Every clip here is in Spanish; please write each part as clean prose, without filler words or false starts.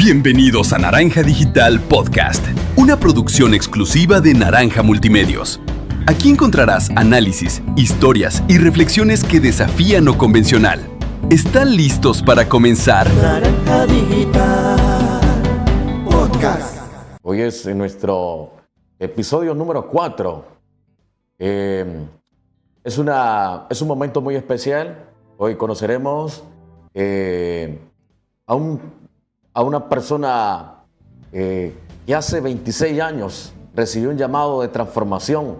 Bienvenidos a Naranja Digital Podcast, una producción exclusiva de Naranja Multimedios. Aquí encontrarás análisis, historias y reflexiones que desafían lo convencional. ¿Están listos para comenzar? Naranja Digital Podcast. Hoy es nuestro episodio número 4. Es un momento muy especial. Hoy conoceremos a una persona que hace 26 años recibió un llamado de transformación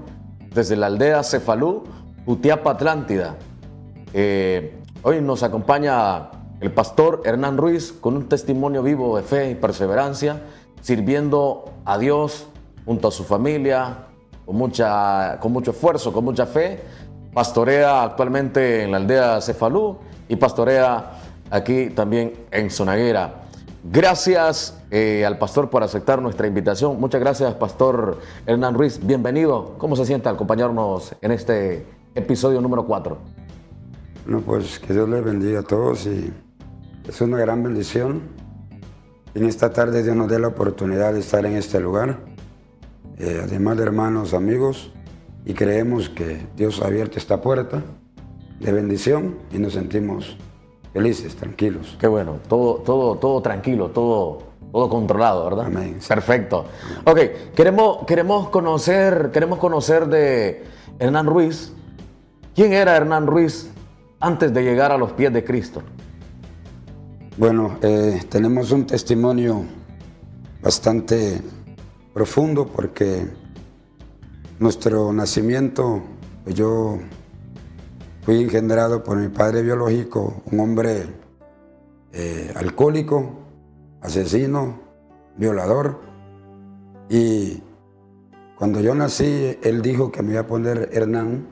desde la aldea Cefalú, Jutiapa, Atlántida. Hoy nos acompaña el pastor Hernán Ruiz con un testimonio vivo de fe y perseverancia, sirviendo a Dios junto a su familia, con mucho esfuerzo, con mucha fe. Pastorea actualmente en la aldea Cefalú y pastorea aquí también en Zonaguera. Gracias al pastor por aceptar nuestra invitación. Muchas gracias, pastor Hernán Ruiz. Bienvenido. ¿Cómo se siente al acompañarnos en este episodio número 4? Bueno, pues que Dios les bendiga a todos y es una gran bendición. En esta tarde Dios nos dé la oportunidad de estar en este lugar, además de hermanos, amigos, y creemos que Dios ha abierto esta puerta de bendición y nos sentimos felices, tranquilos. Qué bueno, todo tranquilo, todo controlado, ¿verdad? Amén. Perfecto. Ok, queremos conocer de Hernán Ruiz. ¿Quién era Hernán Ruiz antes de llegar a los pies de Cristo? Bueno, tenemos un testimonio bastante profundo porque nuestro nacimiento, pues yo fui engendrado por mi padre biológico, un hombre alcohólico, asesino, violador. Y cuando yo nací, él dijo que me iba a poner Hernán,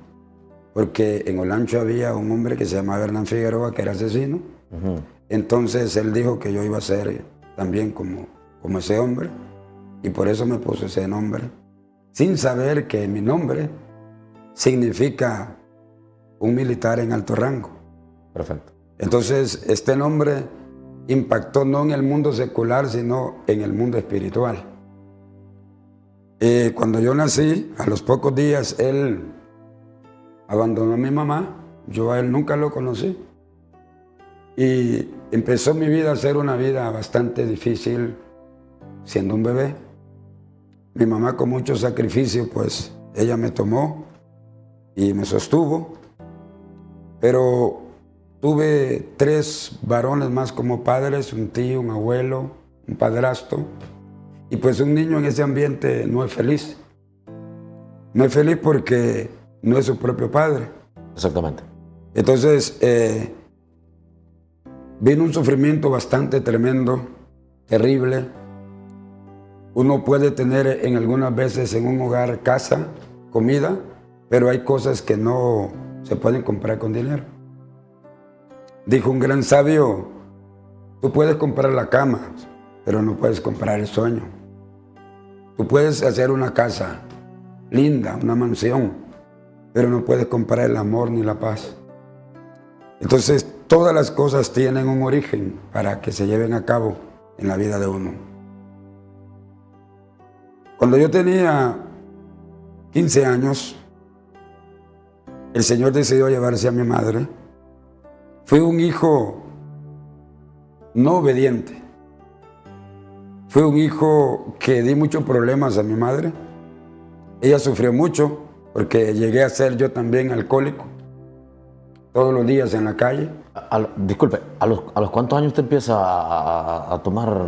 porque en Olancho había un hombre que se llamaba Hernán Figueroa, que era asesino. Uh-huh. Entonces él dijo que yo iba a ser también como ese hombre, y por eso me puso ese nombre, sin saber que mi nombre significa un militar en alto rango. Perfecto. Entonces, este nombre impactó no en el mundo secular, sino en el mundo espiritual. Cuando yo nací, a los pocos días, él abandonó a mi mamá. Yo a él nunca lo conocí. Y empezó mi vida a ser una vida bastante difícil, siendo un bebé. Mi mamá, con mucho sacrificio, pues, ella me tomó y me sostuvo. Pero tuve 3 varones más como padres, un tío, un abuelo, un padrastro. Y pues un niño en ese ambiente no es feliz. No es feliz porque no es su propio padre. Exactamente. Entonces, vino un sufrimiento bastante tremendo, terrible. Uno puede tener en algunas veces en un hogar casa, comida, pero hay cosas que no se pueden comprar con dinero. Dijo un gran sabio, tú puedes comprar la cama, pero no puedes comprar el sueño. Tú puedes hacer una casa linda, una mansión, pero no puedes comprar el amor ni la paz. Entonces, todas las cosas tienen un origen para que se lleven a cabo en la vida de uno. Cuando yo tenía 15 años, el Señor decidió llevarse a mi madre. Fui un hijo no obediente. Fui un hijo que di muchos problemas a mi madre. Ella sufrió mucho porque llegué a ser yo también alcohólico. Todos los días en la calle. Disculpe, ¿a los cuántos años usted empieza a tomar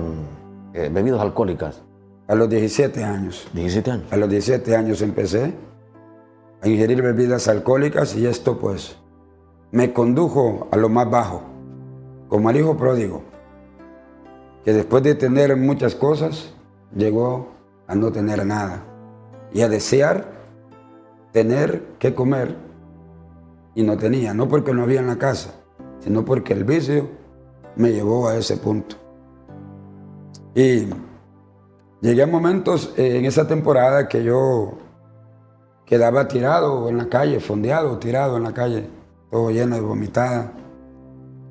bebidas alcohólicas? A los 17 años. 17 años. A los 17 años empecé a ingerir bebidas alcohólicas y esto pues me condujo a lo más bajo, como al hijo pródigo, que después de tener muchas cosas, llegó a no tener nada y a desear tener que comer y no tenía, no porque no había en la casa, sino porque el vicio me llevó a ese punto. Y llegué a momentos en esa temporada que yo quedaba tirado en la calle, fondeado, tirado en la calle, todo lleno de vomitada.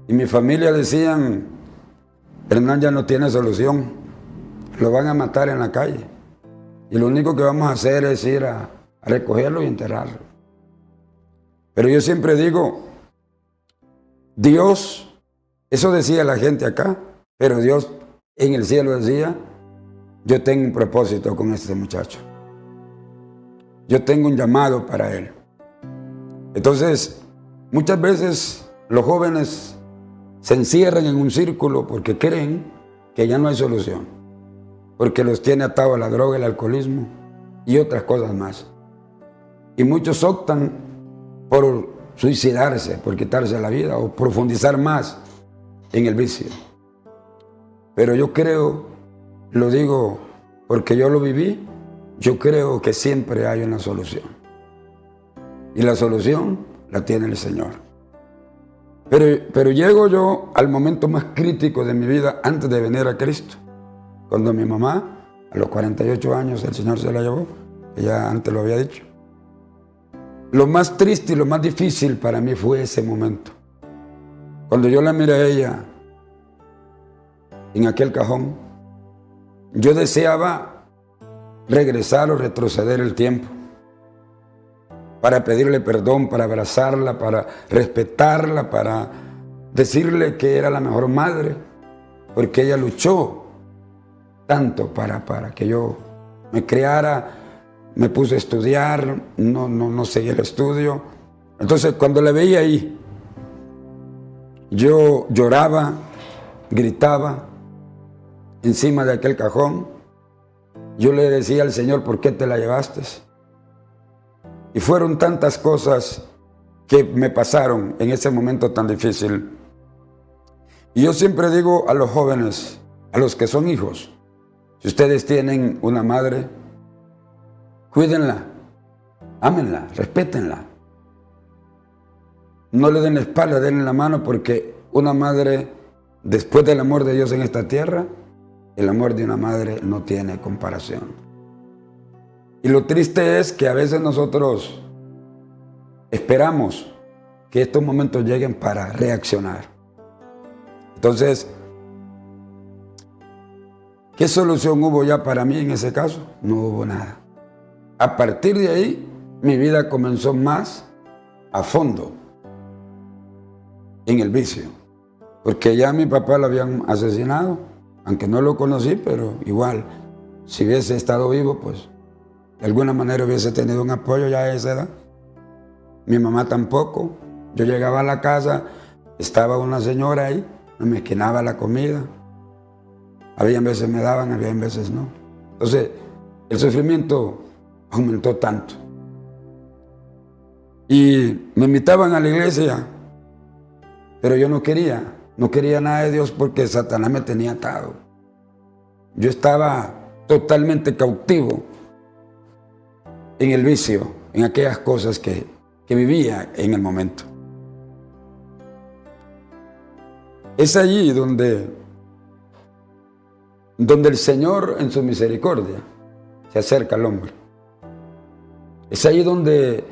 Y mi familia decían, Hernán ya no tiene solución, lo van a matar en la calle. Y lo único que vamos a hacer es ir a recogerlo y enterrarlo. Pero yo siempre digo, Dios, eso decía la gente acá, pero Dios en el cielo decía, yo tengo un propósito con este muchacho. Yo tengo un llamado para él. Entonces, muchas veces los jóvenes se encierran en un círculo porque creen que ya no hay solución, porque los tiene atados a la droga, el alcoholismo y otras cosas más. Y muchos optan por suicidarse, por quitarse la vida o profundizar más en el vicio. Pero yo creo, lo digo porque yo lo viví, yo creo que siempre hay una solución. Y la solución la tiene el Señor. Pero llego yo al momento más crítico de mi vida antes de venir a Cristo. Cuando mi mamá, a los 48 años, el Señor se la llevó, que ya antes lo había dicho. Lo más triste y lo más difícil para mí fue ese momento. Cuando yo la miré a ella en aquel cajón, yo deseaba regresar o retroceder el tiempo para pedirle perdón, para abrazarla, para respetarla, para decirle que era la mejor madre, porque ella luchó tanto para que yo me criara, me puse a estudiar, no seguí el estudio. Entonces, cuando la veía ahí, yo lloraba, gritaba encima de aquel cajón. Yo le decía al Señor, ¿por qué te la llevaste? Y fueron tantas cosas que me pasaron en ese momento tan difícil. Y yo siempre digo a los jóvenes, a los que son hijos, si ustedes tienen una madre, cuídenla, ámenla, respétenla. No le den la espalda, denle la mano, porque una madre, después del amor de Dios en esta tierra, el amor de una madre no tiene comparación. Y lo triste es que a veces nosotros esperamos que estos momentos lleguen para reaccionar. Entonces, ¿qué solución hubo ya para mí en ese caso? No hubo nada. A partir de ahí, mi vida comenzó más a fondo en el vicio. Porque ya a mi papá lo habían asesinado, aunque no lo conocí, pero igual, si hubiese estado vivo, pues de alguna manera hubiese tenido un apoyo ya a esa edad. Mi mamá tampoco. Yo llegaba a la casa, estaba una señora ahí, me esquinaba la comida. Habían veces me daban, habían veces no. Entonces, el sufrimiento aumentó tanto. Y me invitaban a la iglesia, pero yo no quería nada de Dios porque Satanás me tenía atado. Yo estaba totalmente cautivo en el vicio, en aquellas cosas que vivía en el momento. Es allí donde el Señor en su misericordia se acerca al hombre. Es allí donde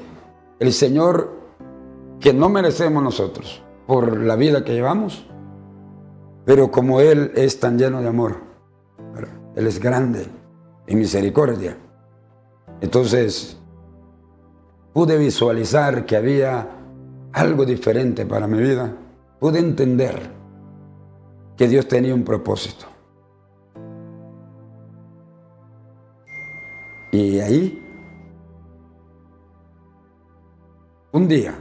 el Señor, que no merecemos nosotros por la vida que llevamos, pero como Él es tan lleno de amor, Él es grande en misericordia. Entonces, pude visualizar que había algo diferente para mi vida. Pude entender que Dios tenía un propósito. Y ahí, un día,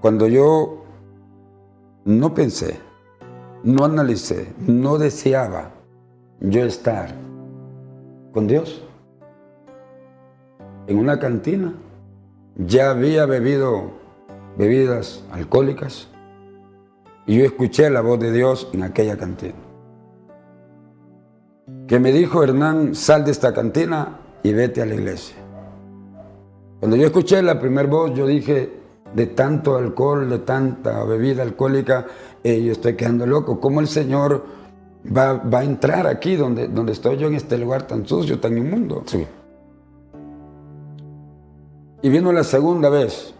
cuando yo no pensé, no analicé, no deseaba yo estar con Dios, en una cantina, ya había bebido bebidas alcohólicas y yo escuché la voz de Dios en aquella cantina, que me dijo: Hernán, sal de esta cantina y vete a la iglesia. Cuando yo escuché la primera voz, yo dije: de tanto alcohol, de tanta bebida alcohólica, yo estoy quedando loco. ¿Cómo el Señor va a entrar aquí donde estoy yo, en este lugar tan sucio, tan inmundo? Sí. Y vino la segunda vez: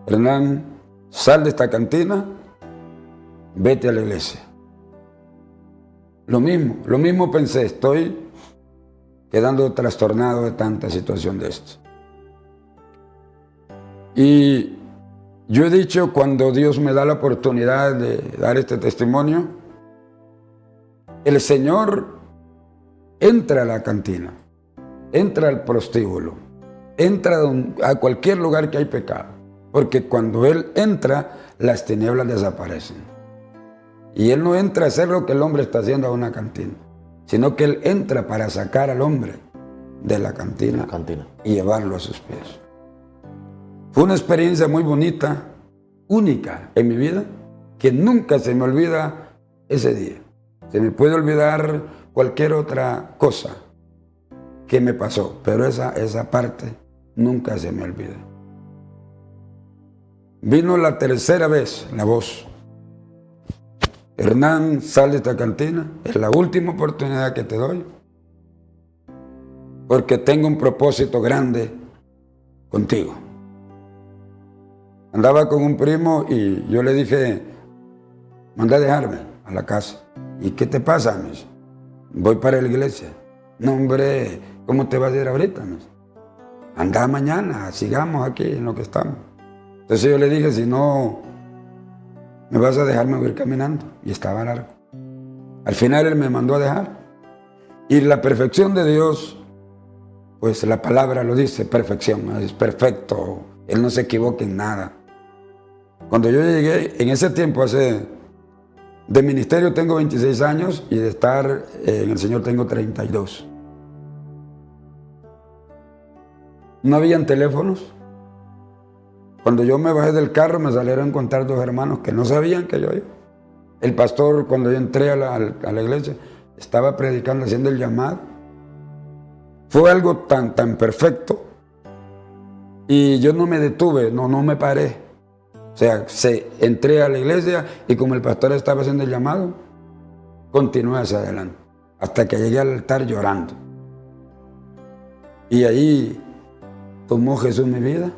Hernán, sal de esta cantina, vete a la iglesia. Lo mismo pensé, estoy quedando trastornado de tanta situación de esto. Y yo he dicho, cuando Dios me da la oportunidad de dar este testimonio, el Señor entra a la cantina, entra al prostíbulo, entra a cualquier lugar que hay pecado, porque cuando Él entra, las tinieblas desaparecen. Y Él no entra a hacer lo que el hombre está haciendo a una cantina, sino que Él entra para sacar al hombre de la cantina y llevarlo a sus pies. Fue una experiencia muy bonita, única en mi vida, que nunca se me olvida ese día. Se me puede olvidar cualquier otra cosa que me pasó, pero esa parte nunca se me olvida. Vino la tercera vez la voz. Hernán, sal de esta cantina, es la última oportunidad que te doy, porque tengo un propósito grande contigo. Andaba con un primo y yo le dije, manda a dejarme a la casa. ¿Y qué te pasa? Me dice, voy para la iglesia. No, hombre, ¿cómo te vas a ir ahorita? Me dice, anda mañana, sigamos aquí en lo que estamos. Entonces yo le dije, si no, me vas a dejar, me voy a ir caminando. Y estaba largo. Al final Él me mandó a dejar. Y la perfección de Dios, pues la palabra lo dice, perfección, es perfecto. Él no se equivoca en nada. Cuando yo llegué, en ese tiempo, de ministerio tengo 26 años y de estar en el Señor tengo 32. No habían teléfonos. Cuando yo me bajé del carro me salieron a contar dos hermanos que no sabían que yo iba. El pastor, cuando yo entré a la iglesia, estaba predicando, haciendo el llamado. Fue algo tan perfecto. Y yo no me detuve, no me paré. O sea, entré a la iglesia y como el pastor estaba haciendo el llamado, continué hacia adelante, hasta que llegué al altar llorando. Y ahí tomó Jesús mi vida.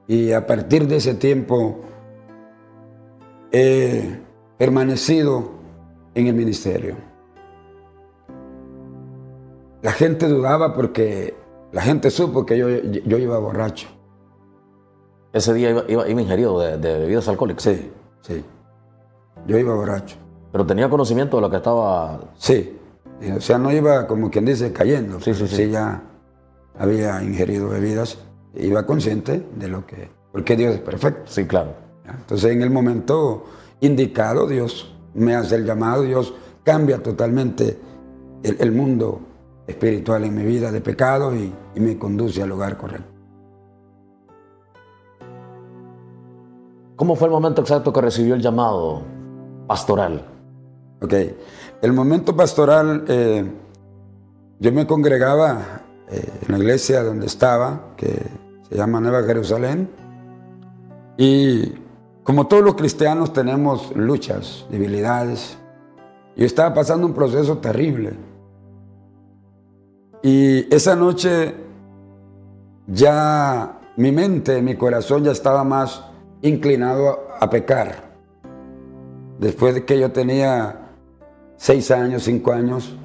Y a partir de ese tiempo he permanecido en el ministerio. La gente dudaba porque la gente supo que yo iba borracho. ¿Ese día iba ingerido de bebidas alcohólicas? Sí. Yo iba borracho. ¿Pero tenía conocimiento de lo que estaba...? Sí. O sea, no iba, como quien dice, cayendo. Sí. Ya había ingerido bebidas. Iba consciente de lo que... Porque Dios es perfecto. Sí, claro. Entonces, en el momento indicado, Dios me hace el llamado. Dios cambia totalmente el mundo espiritual en mi vida de pecado y me conduce al lugar correcto. ¿Cómo fue el momento exacto que recibió el llamado pastoral? Ok. El momento pastoral, yo me congregaba en la iglesia donde estaba, que se llama Nueva Jerusalén, y como todos los cristianos tenemos luchas, debilidades. Yo estaba pasando un proceso terrible. Y esa noche ya mi mente, mi corazón ya estaba más inclinado a pecar. Después de que yo tenía 6 años, 5 años.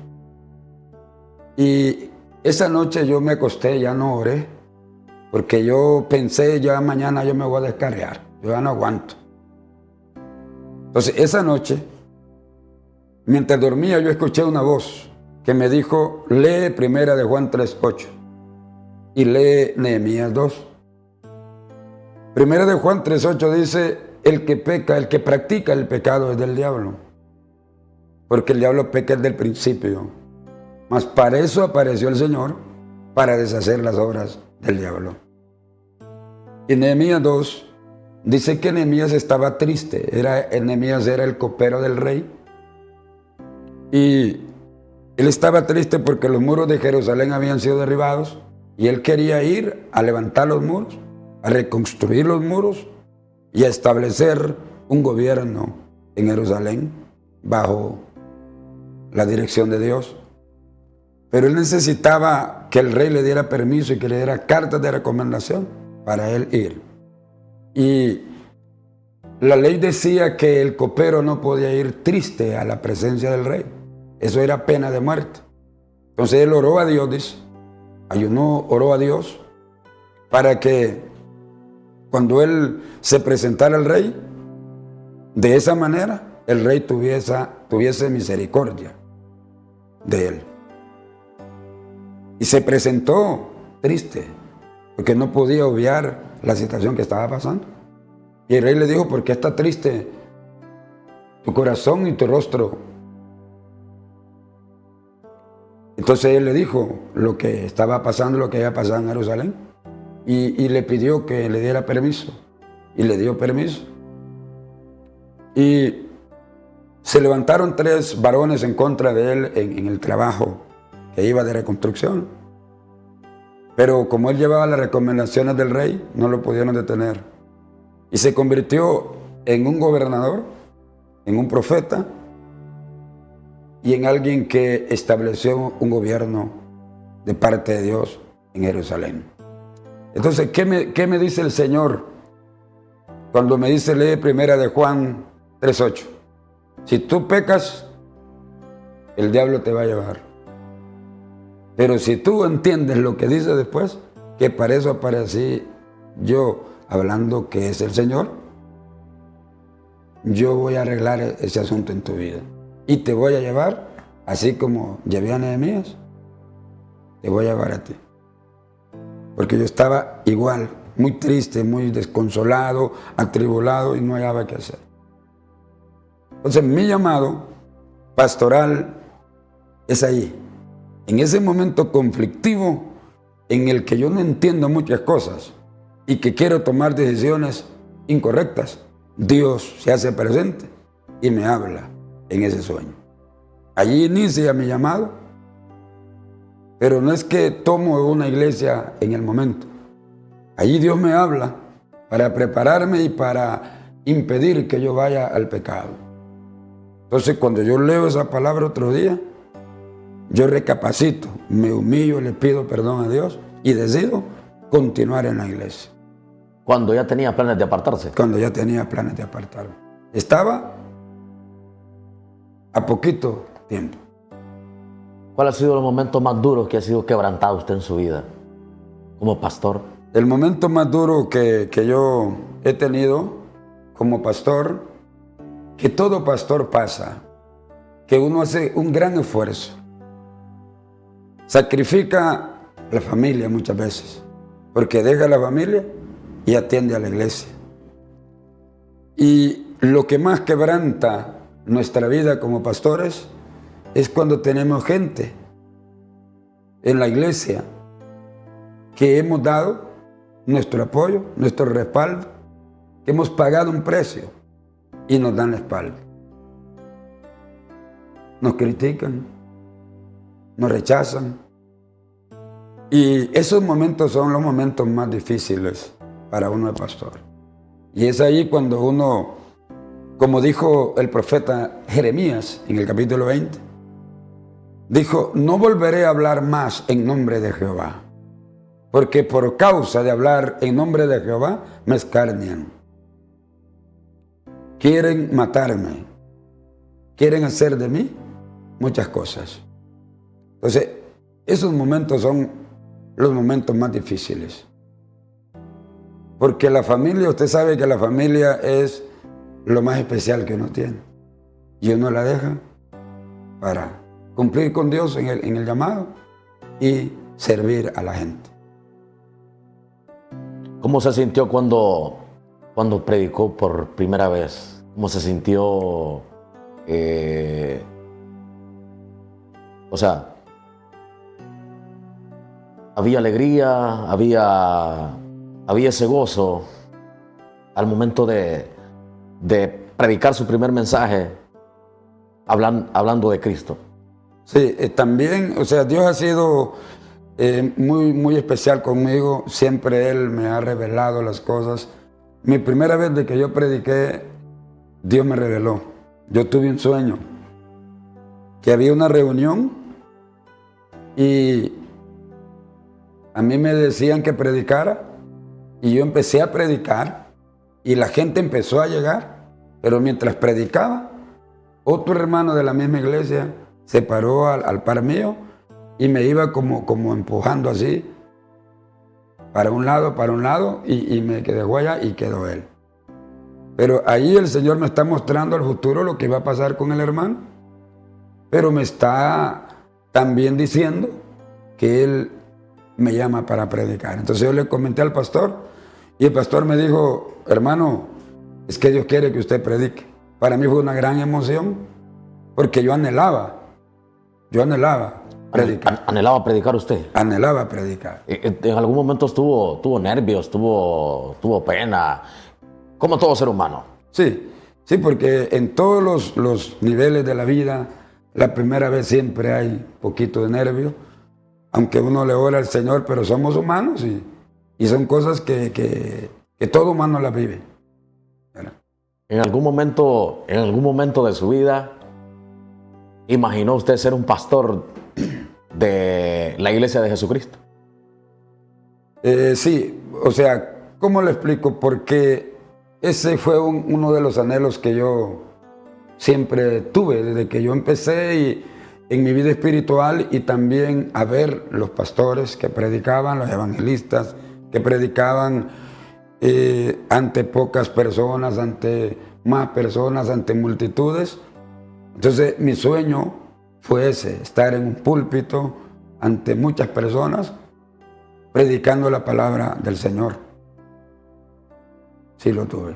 Y esa noche yo me acosté, ya no oré, porque yo pensé, ya mañana yo me voy a descarriar, yo ya no aguanto. Entonces esa noche, mientras dormía, yo escuché una voz que me dijo, lee Primera de Juan 3:8 y lee Nehemías 2. Primera de Juan 3:8 dice, el que peca, el que practica el pecado es del diablo, porque el diablo peca desde el principio. Mas para eso apareció el Señor, para deshacer las obras del diablo. Y Nehemías 2 dice que Nehemías estaba triste. Nehemías era el copero del rey. Y él estaba triste porque los muros de Jerusalén habían sido derribados y él quería ir a levantar los muros, a reconstruir los muros y a establecer un gobierno en Jerusalén bajo la dirección de Dios. Pero él necesitaba que el rey le diera permiso y que le diera cartas de recomendación para él ir. Y la ley decía que el copero no podía ir triste a la presencia del rey. Eso era pena de muerte. Entonces él oró a Dios, dice, ayunó, oró a Dios para que cuando él se presentara al rey, de esa manera el rey tuviese misericordia de él. Y se presentó triste, porque no podía obviar la situación que estaba pasando. Y el rey le dijo, ¿por qué está triste tu corazón y tu rostro? Entonces él le dijo lo que estaba pasando, lo que había pasado en Jerusalén. Y le pidió que le diera permiso. Y le dio permiso. Y se levantaron 3 varones en contra de él en el trabajo que iba de reconstrucción. Pero como él llevaba las recomendaciones del rey, no lo pudieron detener. Y se convirtió en un gobernador, en un profeta y en alguien que estableció un gobierno de parte de Dios en Jerusalén. Entonces, ¿qué me dice el Señor cuando me dice, lee primera de Juan 3:8? Si tú pecas, el diablo te va a llevar. Pero si tú entiendes lo que dice después, que para eso aparecí yo hablando que es el Señor, yo voy a arreglar ese asunto en tu vida. Y te voy a llevar, así como llevé a Nehemías, te voy a llevar a ti. Porque yo estaba igual, muy triste, muy desconsolado, atribulado y no hallaba qué hacer. Entonces mi llamado pastoral es ahí, en ese momento conflictivo en el que yo no entiendo muchas cosas y que quiero tomar decisiones incorrectas. Dios se hace presente y me habla en ese sueño. Allí inicia mi llamado, pero no es que tomo una iglesia en el momento. Allí Dios me habla para prepararme y para impedir que yo vaya al pecado. Entonces, cuando yo leo esa palabra otro día, yo recapacito, me humillo, le pido perdón a Dios y decido continuar en la iglesia. Cuando ya tenía planes de apartarse. Cuando ya tenía planes de apartarme. Estaba a poquito tiempo. ¿Cuál ha sido el momento más duro que ha sido quebrantado usted en su vida como pastor? El momento más duro que yo he tenido como pastor, que todo pastor pasa, que uno hace un gran esfuerzo, sacrifica la familia muchas veces, porque deja la familia y atiende a la iglesia. Y lo que más quebranta nuestra vida como pastores es cuando tenemos gente en la iglesia que hemos dado nuestro apoyo, nuestro respaldo, que hemos pagado un precio y nos dan la espalda. Nos critican, nos rechazan. Y esos momentos son los momentos más difíciles para uno de pastor. Y es ahí cuando uno, como dijo el profeta Jeremías en el capítulo 20, dijo, no volveré a hablar más en nombre de Jehová, porque por causa de hablar en nombre de Jehová me escarnian. Quieren matarme, quieren hacer de mí muchas cosas. Entonces, esos momentos son los momentos más difíciles. Porque la familia, usted sabe que la familia es lo más especial que uno tiene. Y uno la deja para cumplir con Dios en el llamado y servir a la gente. ¿Cómo se sintió cuando predicó por primera vez? ¿Cómo se sintió? O sea, había alegría, había ese gozo al momento de predicar su primer mensaje hablando de Cristo. Sí, también, o sea, Dios ha sido muy, muy especial conmigo. Siempre Él me ha revelado las cosas. Mi primera vez de que yo prediqué, Dios me reveló. Yo tuve un sueño, que había una reunión y a mí me decían que predicara y yo empecé a predicar y la gente empezó a llegar, pero mientras predicaba, otro hermano de la misma iglesia se paró al par mío y me iba como empujando así, para un lado, y me dejó allá y quedó él. Pero ahí el Señor me está mostrando al futuro lo que va a pasar con el hermano, pero me está también diciendo que él me llama para predicar. Entonces yo le comenté al pastor y el pastor me dijo, hermano, es que Dios quiere que usted predique. Para mí fue una gran emoción porque yo anhelaba predicar. ¿Anhelaba predicar usted? Anhelaba predicar. En algún momento tuvo nervios, tuvo pena, como todo ser humano. Sí, porque en todos los niveles de la vida, la primera vez siempre hay poquito de nervio, aunque uno le ora al Señor, pero somos humanos y son cosas que todo humano las vive. ¿Verdad? En algún momento de su vida, ¿imaginó usted ser un pastor de la Iglesia de Jesucristo? Sí, o sea, ¿cómo le explico? Porque ese fue uno de los anhelos que yo siempre tuve desde que yo empecé en mi vida espiritual, y también a ver los pastores que predicaban, los evangelistas que predicaban ante pocas personas, ante más personas, ante multitudes. Entonces mi sueño fue ese, estar en un púlpito ante muchas personas predicando la palabra del Señor. Sí lo tuve.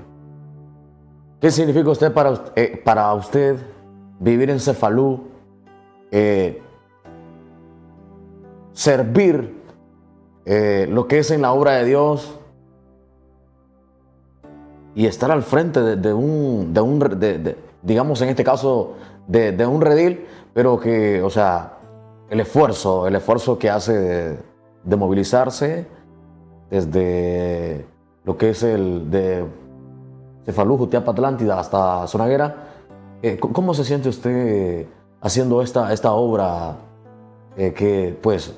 ¿Qué significa usted para usted vivir en Cefalú, servir lo que es en la obra de Dios y estar al frente digamos en este caso, de un redil, pero que, o sea, el esfuerzo que hace de movilizarse desde lo que es el de Cefalú, Jutiapa, Atlántida hasta Zonaguera? ¿Cómo se siente usted haciendo esta obra que pues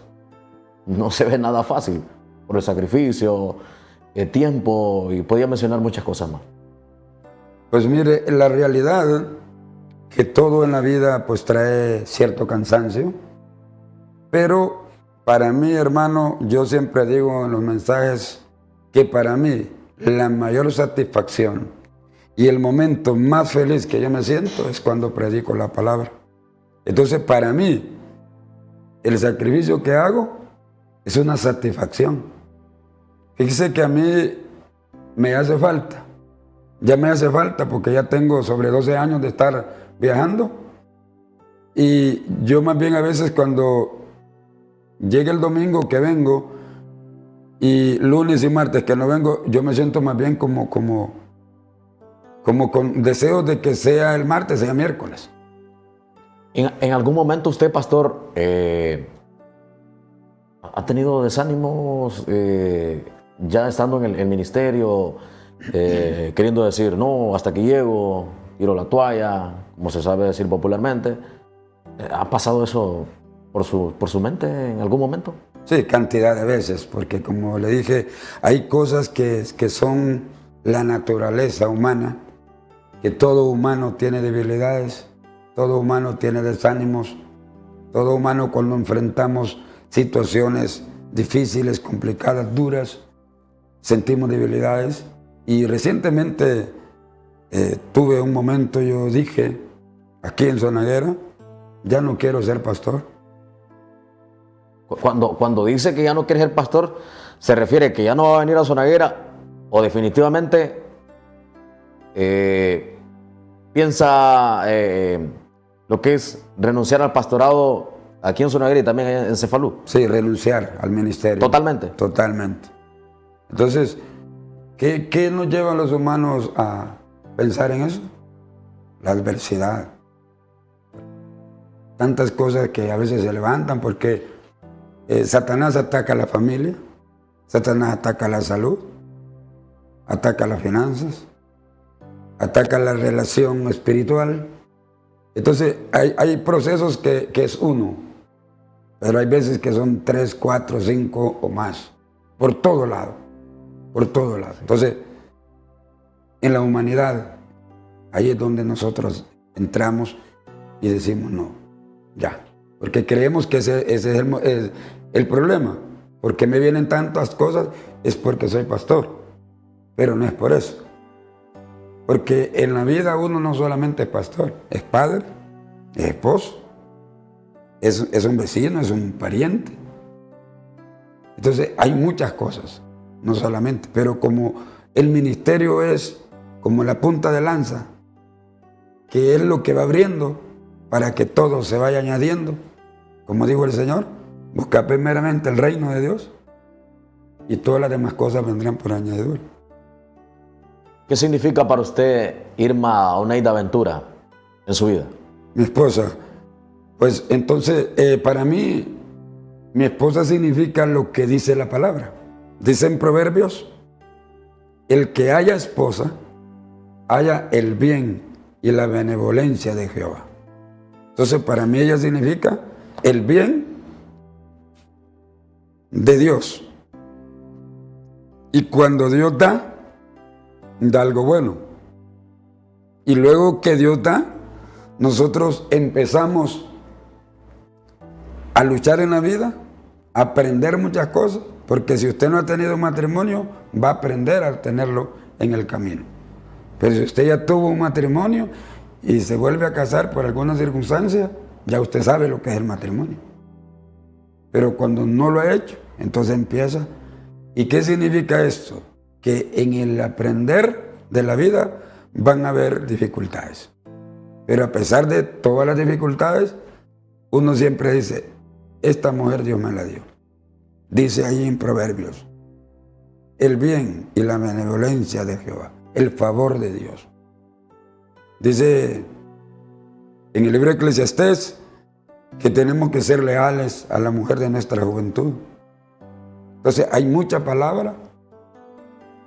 no se ve nada fácil por el sacrificio, el tiempo, y podía mencionar muchas cosas más? Pues mire, la realidad que todo en la vida pues trae cierto cansancio, pero para mí, hermano, yo siempre digo en los mensajes que para mí la mayor satisfacción y el momento más feliz que yo me siento es cuando predico la palabra. Entonces, para mí, el sacrificio que hago es una satisfacción. Fíjese que a mí me hace falta. Ya me hace falta porque ya tengo sobre 12 años de estar viajando. Y yo más bien a veces cuando llega el domingo que vengo y lunes y martes que no vengo, yo me siento más bien como con deseos de que sea el martes, sea miércoles. ¿En algún momento usted, pastor, ha tenido desánimos ya estando en el ministerio, queriendo decir, no, hasta aquí llego, tiro la toalla, como se sabe decir popularmente? ¿Ha pasado eso por su mente en algún momento? Sí, cantidad de veces, porque como le dije, hay cosas que son la naturaleza humana, que todo humano tiene debilidades, todo humano tiene desánimos, todo humano cuando enfrentamos situaciones difíciles, complicadas, duras, sentimos debilidades. Y recientemente tuve un momento, yo dije, aquí en Zonaguera, ya no quiero ser pastor. Cuando dice que ya no quiere ser pastor, ¿se refiere que ya no va a venir a Zonaguera o definitivamente piensa lo que es renunciar al pastorado aquí en Zonaguera y también en Cefalú? Sí, renunciar al ministerio. ¿Totalmente? Totalmente. Entonces, ¿qué nos lleva a los humanos a pensar en eso? La adversidad. Tantas cosas que a veces se levantan porque Satanás ataca a la familia, Satanás ataca la salud, ataca las finanzas, ataca la relación espiritual. Entonces hay procesos que es uno, pero hay veces que son 3, 4, 5 o más, por todo lado, por todo lado. Entonces en la humanidad, ahí es donde nosotros entramos y decimos no, ya. Porque creemos que ese es el problema. ¿Por qué me vienen tantas cosas? Es porque soy pastor. Pero no es por eso. Porque en la vida uno no solamente es pastor, es padre, es esposo, es un vecino, es un pariente. Entonces hay muchas cosas, no solamente. Pero como el ministerio es como la punta de lanza, que es lo que va abriendo para que todo se vaya añadiendo. Como dijo el Señor, busca primeramente el reino de Dios y todas las demás cosas vendrán por añadidura. ¿Qué significa para usted Irma Oneida Ventura en su vida? Mi esposa, pues entonces para mí, mi esposa significa lo que dice la palabra. Dice en Proverbios, el que haya esposa, haya el bien y la benevolencia de Jehová. Entonces para mí ella significa el bien de Dios. Y cuando Dios da algo bueno. Y luego que Dios da, nosotros empezamos a luchar en la vida, a aprender muchas cosas, porque si usted no ha tenido matrimonio, va a aprender a tenerlo en el camino. Pero si usted ya tuvo un matrimonio y se vuelve a casar por alguna circunstancia, ya usted sabe lo que es el matrimonio. Pero cuando no lo ha hecho, entonces empieza. ¿Y qué significa esto? Que en el aprender de la vida van a haber dificultades. Pero a pesar de todas las dificultades, uno siempre dice, esta mujer Dios me la dio. Dice ahí en Proverbios, el bien y la benevolencia de Jehová, el favor de Dios. Dice en el libro de Eclesiastés que tenemos que ser leales a la mujer de nuestra juventud. Entonces hay mucha palabra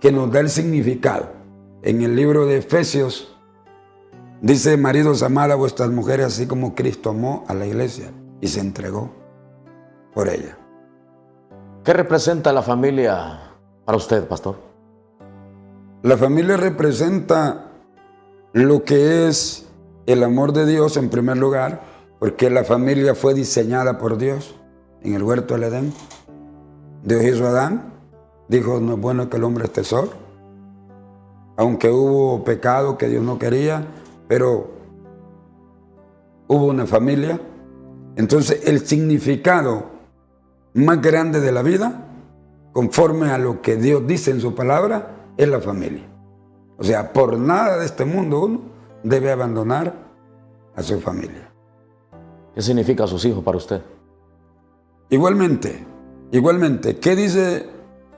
que nos da el significado. En el libro de Efesios dice, maridos, amad a vuestras mujeres así como Cristo amó a la iglesia y se entregó por ella. ¿Qué representa la familia para usted, pastor? La familia representa lo que es el amor de Dios en primer lugar, porque la familia fue diseñada por Dios en el huerto del Edén. Dios hizo a Adán, dijo, no es bueno que el hombre esté solo. Aunque hubo pecado que Dios no quería, pero hubo una familia. Entonces el significado más grande de la vida, conforme a lo que Dios dice en su palabra, es la familia. O sea, por nada de este mundo uno debe abandonar a su familia. ¿Qué significa sus hijos para usted? Igualmente, ¿qué dice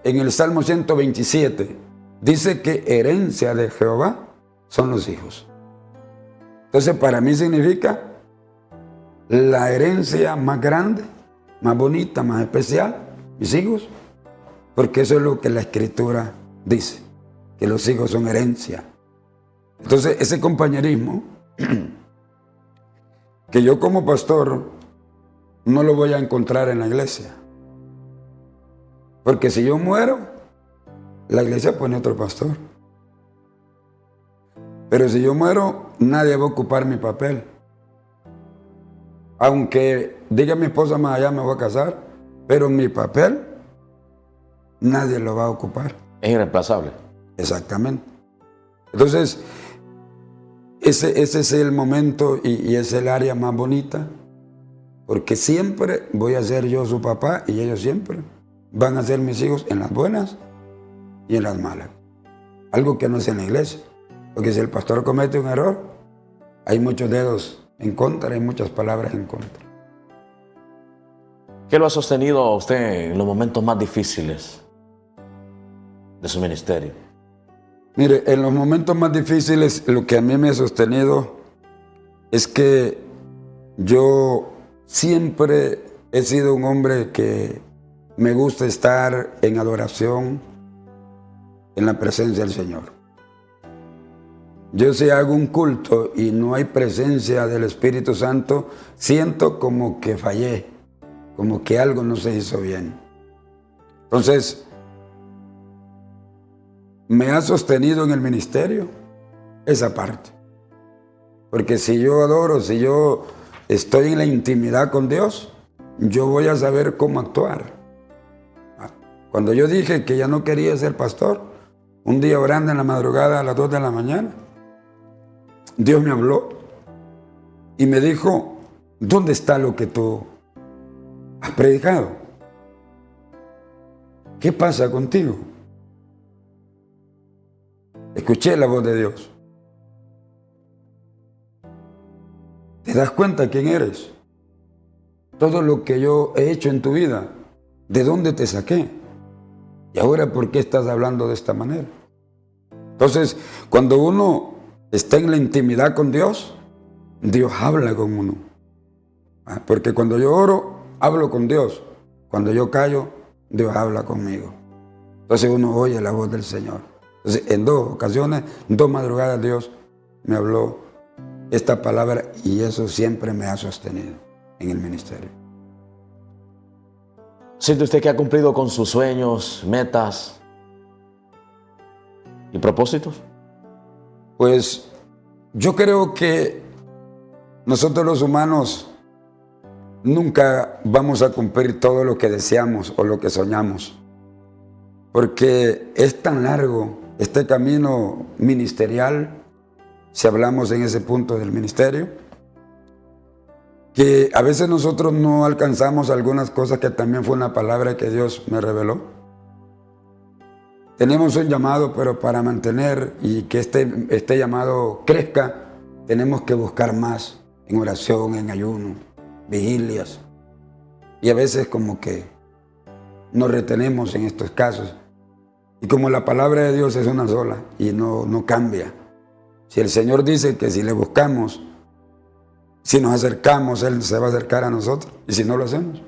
en el Salmo 127? Dice que herencia de Jehová son los hijos. Entonces para mí significa la herencia más grande, más bonita, más especial, mis hijos, porque eso es lo que la Escritura dice, que los hijos son herencia. Entonces ese compañerismo que yo como pastor no lo voy a encontrar en la iglesia, porque si yo muero, la iglesia pone otro pastor. Pero si yo muero, nadie va a ocupar mi papel. Aunque diga mi esposa más allá me voy a casar, pero mi papel nadie lo va a ocupar. Es irreemplazable. Exactamente. Entonces, ese es el momento y es el área más bonita, porque siempre voy a ser yo su papá y ellos siempre van a ser mis hijos en las buenas y en las malas. Algo que no es en la iglesia. Porque si el pastor comete un error, hay muchos dedos en contra, hay muchas palabras en contra. ¿Qué lo ha sostenido a usted en los momentos más difíciles de su ministerio? Mire, en los momentos más difíciles, lo que a mí me ha sostenido es que yo siempre he sido un hombre que me gusta estar en adoración, en la presencia del Señor. Yo si hago un culto y no hay presencia del Espíritu Santo, siento como que fallé, como que algo no se hizo bien. Entonces, me ha sostenido en el ministerio esa parte. Porque si yo adoro, si yo estoy en la intimidad con Dios, yo voy a saber cómo actuar. Cuando yo dije que ya no quería ser pastor, un día orando en la madrugada a las 2 de la mañana, Dios me habló y me dijo, ¿dónde está lo que tú has predicado? ¿Qué pasa contigo? Escuché la voz de Dios. ¿Te das cuenta quién eres? Todo lo que yo he hecho en tu vida, ¿de dónde te saqué? Y ahora, ¿por qué estás hablando de esta manera? Entonces, cuando uno está en la intimidad con Dios, Dios habla con uno. Porque cuando yo oro, hablo con Dios. Cuando yo callo, Dios habla conmigo. Entonces uno oye la voz del Señor. Entonces, en 2 ocasiones, 2 madrugadas, Dios me habló esta palabra y eso siempre me ha sostenido en el ministerio. ¿Siente usted que ha cumplido con sus sueños, metas y propósitos? Pues yo creo que nosotros los humanos nunca vamos a cumplir todo lo que deseamos o lo que soñamos, porque es tan largo este camino ministerial, si hablamos en ese punto del ministerio, que a veces nosotros no alcanzamos algunas cosas que también fue una palabra que Dios me reveló. Tenemos un llamado, pero para mantener y que este llamado crezca, tenemos que buscar más en oración, en ayuno, vigilias. Y a veces como que nos retenemos en estos casos. Y como la palabra de Dios es una sola y no cambia. Si el Señor dice que si le buscamos, si nos acercamos, Él se va a acercar a nosotros. Y si no lo hacemos,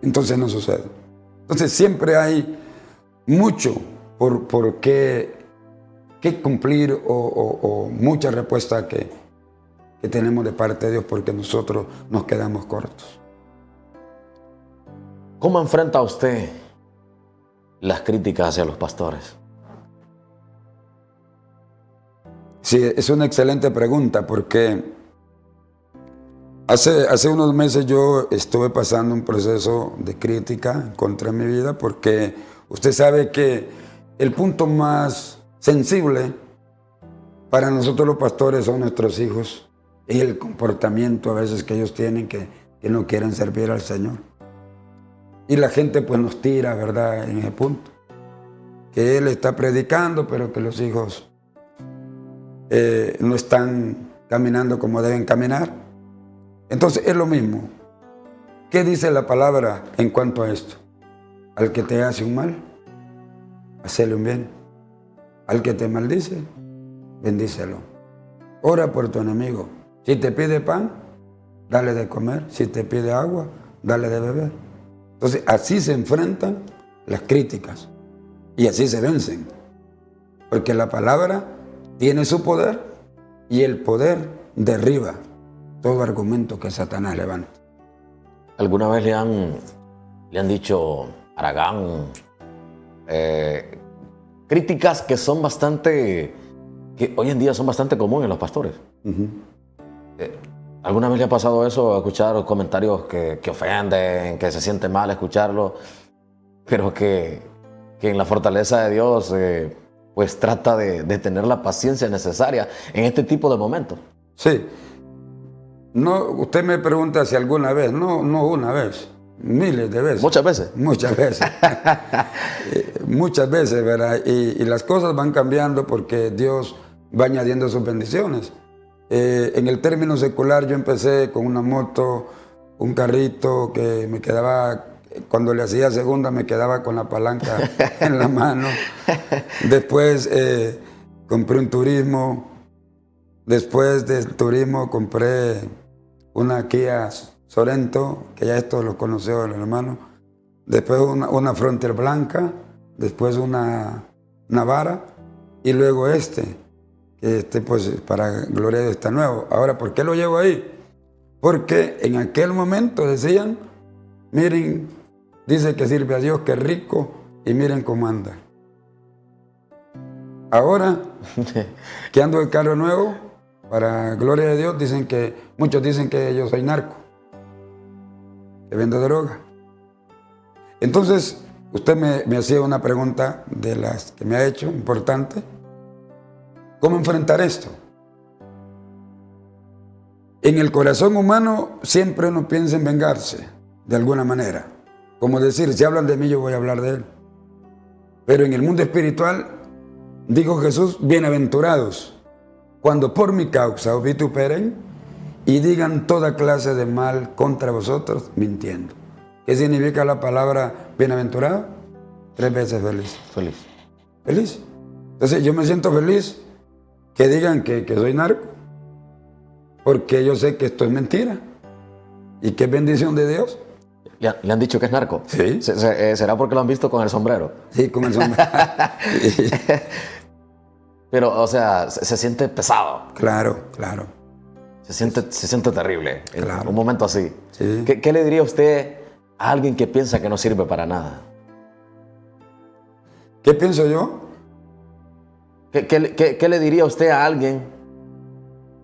entonces no sucede. Entonces siempre hay mucho por qué cumplir o mucha respuesta que tenemos de parte de Dios porque nosotros nos quedamos cortos. ¿Cómo enfrenta usted las críticas hacia los pastores? Sí, es una excelente pregunta porque hace unos meses yo estuve pasando un proceso de crítica contra mi vida porque usted sabe que el punto más sensible para nosotros los pastores son nuestros hijos y el comportamiento a veces que ellos tienen que no quieren servir al Señor. Y la gente pues nos tira, ¿verdad?, en ese punto. Que él está predicando, pero que los hijos no están caminando como deben caminar. Entonces es lo mismo. ¿Qué dice la palabra en cuanto a esto? Al que te hace un mal, hacele un bien. Al que te maldice, bendícelo. Ora por tu enemigo. Si te pide pan, dale de comer. Si te pide agua, dale de beber. Entonces así se enfrentan las críticas y así se vencen. Porque la palabra tiene su poder y el poder derriba todo argumento que Satanás levanta. ¿Alguna vez le han dicho, Aragán, críticas que hoy en día son bastante comunes en los pastores? ¿Alguna vez le ha pasado eso, escuchar comentarios que ofenden, que se siente mal escucharlo, pero que en la fortaleza de Dios pues trata de tener la paciencia necesaria en este tipo de momentos? Sí. No, usted me pregunta si alguna vez, no una vez, miles de veces. ¿Muchas veces? Muchas veces. Muchas veces, ¿verdad? Y las cosas van cambiando porque Dios va añadiendo sus bendiciones. En el término secular yo empecé con una moto, un carrito que me quedaba, cuando le hacía segunda me quedaba con la palanca en la mano. Después compré un turismo. Después del turismo compré una Kia Sorento, que ya esto lo conoció el hermano. Después una Frontier blanca, después una Navara y luego pues para gloria de Dios está nuevo. Ahora, ¿por qué lo llevo ahí? Porque en aquel momento decían, miren, dice que sirve a Dios, que es rico y miren cómo anda. Ahora que ando de carro nuevo, para gloria de Dios, muchos dicen que yo soy narco, que vendo droga. Entonces, usted me hacía una pregunta de las que me ha hecho, importante. ¿Cómo enfrentar esto? En el corazón humano siempre uno piensa en vengarse, de alguna manera. Como decir, si hablan de mí, yo voy a hablar de él. Pero en el mundo espiritual, dijo Jesús, bienaventurados, cuando por mi causa os vituperen y digan toda clase de mal contra vosotros, mintiendo. ¿Qué significa la palabra bienaventurado? 3 veces feliz. Feliz. Feliz. Entonces yo me siento feliz que digan que soy narco, porque yo sé que esto es mentira y que es bendición de Dios. ¿Le han dicho que es narco? Sí. ¿Será porque lo han visto con el sombrero? Sí, con el sombrero. Pero, o sea, se siente pesado. Claro. Se siente terrible en Claro. un momento así. Sí. ¿Qué le diría usted a alguien que piensa que no sirve para nada? ¿Qué pienso yo? ¿Qué le diría usted a alguien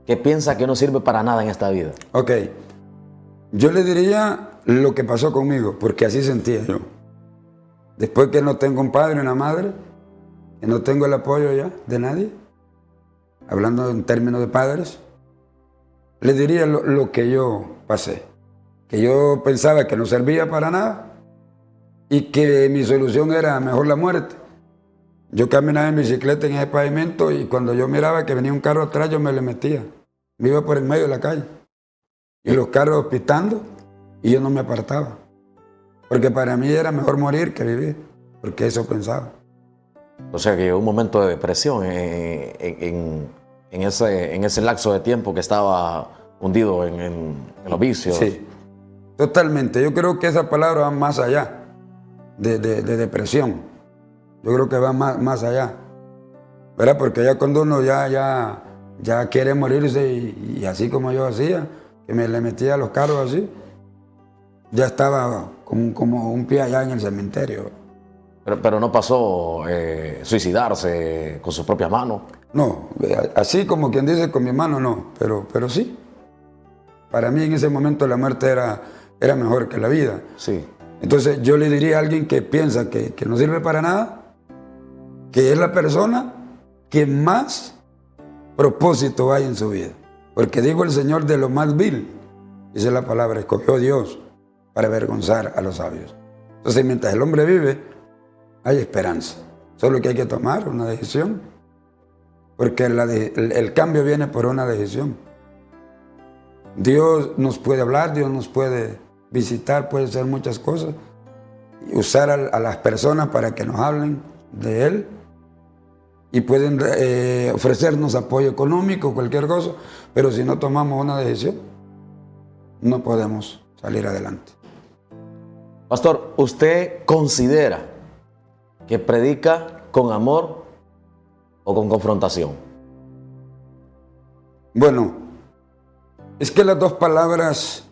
que piensa que no sirve para nada en esta vida? Ok. Yo le diría lo que pasó conmigo, porque así sentía yo. Después que no tengo un padre, una madre, que no tengo el apoyo ya de nadie, hablando en términos de padres, le diría lo que yo pasé. Que yo pensaba que no servía para nada y que mi solución era mejor la muerte. Yo caminaba en bicicleta en ese pavimento y cuando yo miraba que venía un carro atrás, yo me le metía. Me iba por el medio de la calle. Y los carros pitando y yo no me apartaba. Porque para mí era mejor morir que vivir, porque eso pensaba. O sea, que un momento de depresión en ese lapso de tiempo que estaba hundido en los vicios. Sí, totalmente. Yo creo que esa palabra va más allá de depresión. Yo creo que va más allá, ¿verdad? Porque ya cuando uno ya quiere morirse y así como yo hacía, que me le metía a los carros así, ya estaba como un pie allá en el cementerio. Pero no pasó suicidarse con sus propias manos. No, así como quien dice con mi mano no, pero sí. Para mí en ese momento la muerte era mejor que la vida. Sí. Entonces yo le diría a alguien que piensa que no sirve para nada, que es la persona que más propósito hay en su vida. Porque dijo el Señor, de lo más vil, dice la palabra, escogió Dios para avergonzar a los sabios. Entonces mientras el hombre vive, hay esperanza. Solo que hay que tomar una decisión. Porque el cambio viene por una decisión. Dios nos puede hablar, Dios nos puede visitar, puede hacer muchas cosas. Y usar a las personas para que nos hablen de Él. Y pueden ofrecernos apoyo económico, cualquier cosa. Pero si no tomamos una decisión, no podemos salir adelante. Pastor, ¿usted considera que predica con amor o con confrontación? Bueno, es que las dos palabras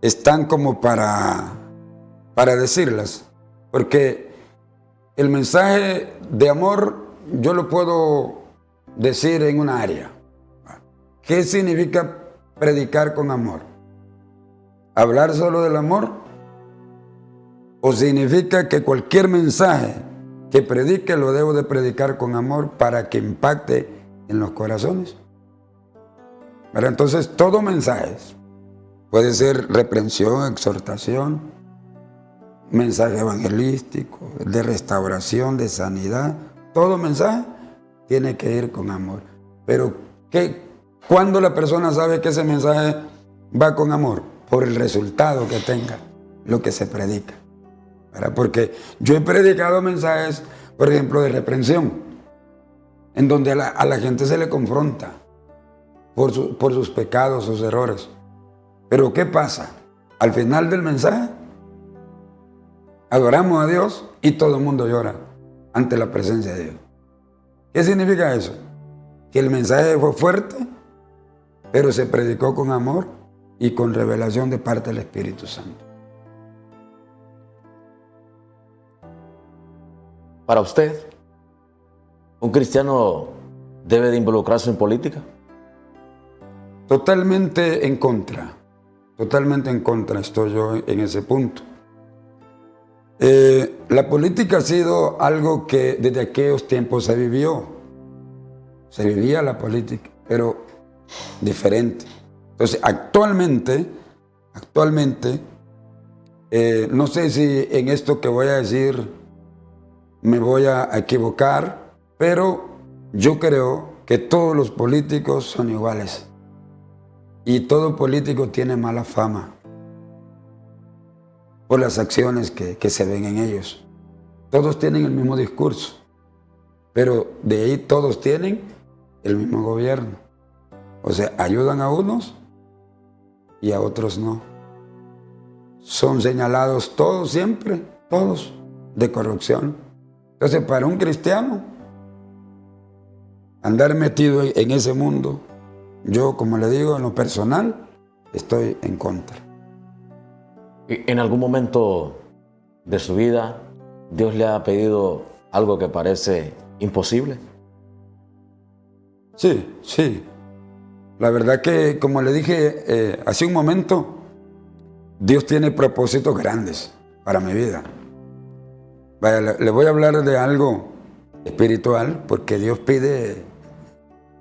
están como para decirlas, porque el mensaje de amor yo lo puedo decir en una área. ¿Qué significa predicar con amor? ¿Hablar solo del amor? ¿O significa que cualquier mensaje que predique lo debo de predicar con amor para que impacte en los corazones? Pero entonces todo mensaje puede ser reprensión, exhortación, mensaje evangelístico, de restauración, de sanidad. Todo mensaje tiene que ir con amor. Pero ¿cuándo la persona sabe que ese mensaje va con amor? Por el resultado que tenga lo que se predica. ¿Verdad? Porque yo he predicado mensajes, por ejemplo, de reprensión, en donde a la gente se le confronta por sus pecados, sus errores. Pero ¿qué pasa? Al final del mensaje, adoramos a Dios y todo el mundo llora ante la presencia de Dios. ¿Qué significa eso? Que el mensaje fue fuerte, pero se predicó con amor y con revelación de parte del Espíritu Santo. Para usted, ¿Un cristiano debe de involucrarse en política? Totalmente en contra. Totalmente en contra estoy yo en ese punto. La política ha sido algo que desde aquellos tiempos se vivió. Se vivía la política, pero diferente. Entonces, actualmente, no sé si en esto que voy a decir me voy a equivocar, pero yo creo que todos los políticos son iguales. Y todo político tiene mala fama por las acciones que se ven en ellos. Todos tienen el mismo discurso, pero de ahí todos tienen el mismo gobierno. O sea, ayudan a unos y a otros no. Son señalados todos siempre, todos, de corrupción. Entonces, para un cristiano, andar metido en ese mundo, yo, como le digo, en lo personal, estoy en contra. ¿En algún momento de su vida Dios le ha pedido algo que parece imposible? Sí, sí. La verdad que, como le dije hace un momento, Dios tiene propósitos grandes para mi vida. Vaya, le voy a hablar de algo espiritual, porque Dios pide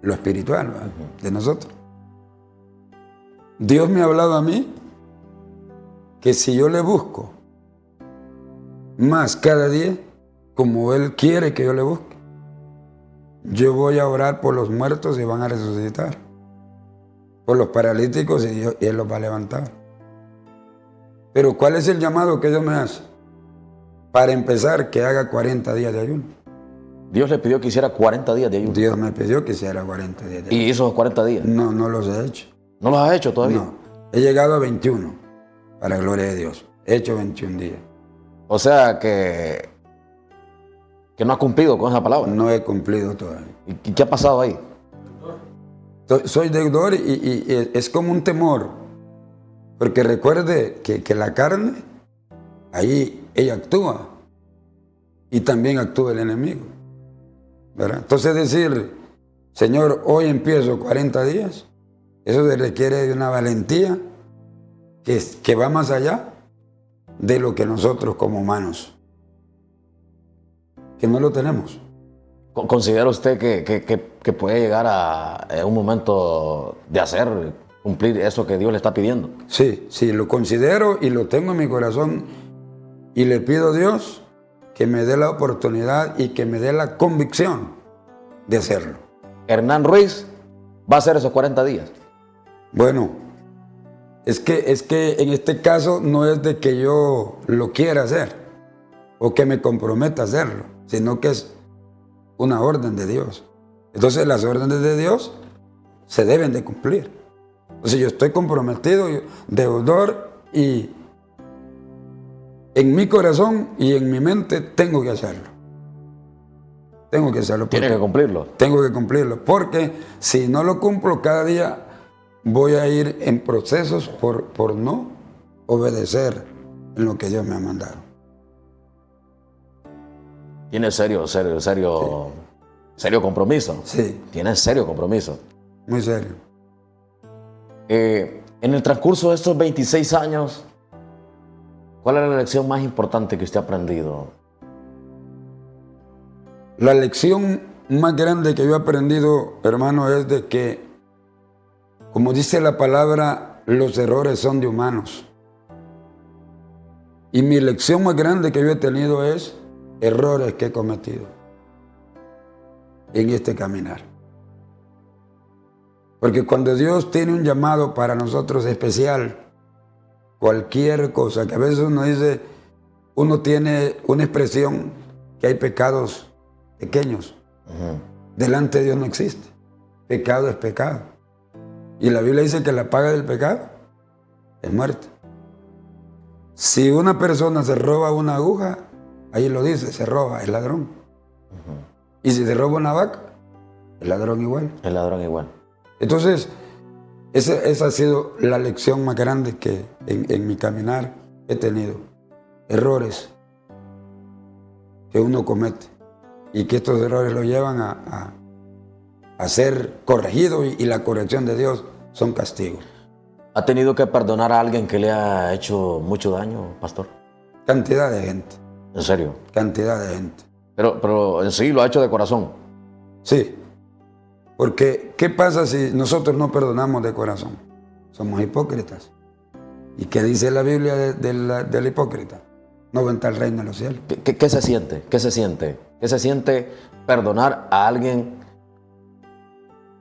lo espiritual, ¿verdad?, de nosotros. Dios me ha hablado a mí que si yo le busco más cada día, como Él quiere que yo le busque, yo voy a orar por los muertos y van a resucitar, por los paralíticos y Él los va a levantar. Pero ¿cuál es el llamado que Dios me hace? Para empezar, que haga 40 días de ayuno. Dios le pidió que hiciera 40 días de ayuno. Dios me pidió que hiciera 40 días de ayuno. ¿Y hizo esos 40 días? No, no los he hecho. ¿No los has hecho todavía? No, he llegado a 21, para gloria de Dios. He hecho 21 días. O sea que no has cumplido con esa palabra. No he cumplido todavía. ¿Y qué ha pasado ahí? Soy deudor y es como un temor. Porque recuerde que la carne, ahí ella actúa. Y también actúa el enemigo, ¿verdad? Entonces decir, Señor, hoy empiezo 40 días, eso se requiere de una valentía que va más allá de lo que nosotros como humanos, que no lo tenemos. ¿Considera usted que puede llegar a un momento de cumplir eso que Dios le está pidiendo? Sí, sí, lo considero y lo tengo en mi corazón y le pido a Dios que me dé la oportunidad y que me dé la convicción de hacerlo. Hernán Ruiz va a hacer esos 40 días. Bueno, es que en este caso no es de que yo lo quiera hacer o que me comprometa a hacerlo, sino que es una orden de Dios. Entonces las órdenes de Dios se deben de cumplir. Entonces yo estoy comprometido, deudor, y en mi corazón y en mi mente tengo que hacerlo. Tengo que hacerlo. Tiene que cumplirlo. Tengo que cumplirlo, porque si no lo cumplo cada día voy a ir en procesos por no obedecer en lo que Dios me ha mandado. Tiene serio compromiso. Sí. Tiene serio compromiso. Muy serio. En el transcurso de estos 26 años, ¿cuál es la lección más importante que usted ha aprendido? La lección más grande que yo he aprendido, hermano, es de que, como dice la palabra, los errores son de humanos. Y mi lección más grande que yo he tenido es errores que he cometido en este caminar. Porque cuando Dios tiene un llamado para nosotros especial, cualquier cosa, que a veces uno tiene una expresión que hay pecados pequeños. Delante de Dios no existe. Pecado es pecado. Y la Biblia dice que la paga del pecado es muerte. Si una persona se roba una aguja, ahí lo dice, se roba, es ladrón. Y si se roba una vaca, el ladrón igual. El ladrón igual. Entonces, esa ha sido la lección más grande que en mi caminar he tenido. Errores que uno comete. y que estos errores lo llevan a ser corregidos y la corrección de Dios son castigos. ¿Ha tenido que perdonar a alguien que le ha hecho mucho daño, pastor? Cantidad de gente. ¿En serio? Cantidad de gente. Pero en sí lo ha hecho de corazón. Sí. Porque, ¿qué pasa si nosotros no perdonamos de corazón? Somos hipócritas. ¿Y qué dice la Biblia del hipócrita? No va a entrar al reino de los cielos. ¿Qué se siente? ¿Qué se siente? ¿Qué se siente perdonar a alguien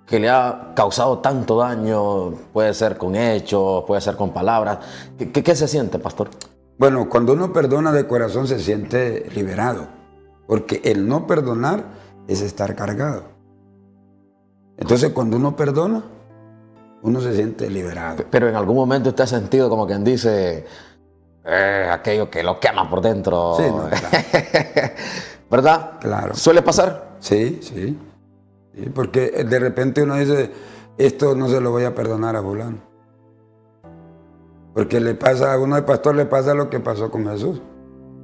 que le ha causado tanto daño? Puede ser con hechos, puede ser con palabras. ¿Qué se siente, pastor? Bueno, cuando uno perdona de corazón se siente liberado. Porque el no perdonar es estar cargado. Entonces, cuando uno perdona, uno se siente liberado. Pero en algún momento usted ha sentido como quien dice, aquello que lo quema por dentro. Sí, no, claro. ¿Verdad? Claro. ¿Suele pasar? Sí, sí. Sí, porque de repente uno dice, esto no se lo voy a perdonar a fulano. Porque le pasa a uno de pastor, le pasa lo que pasó con Jesús.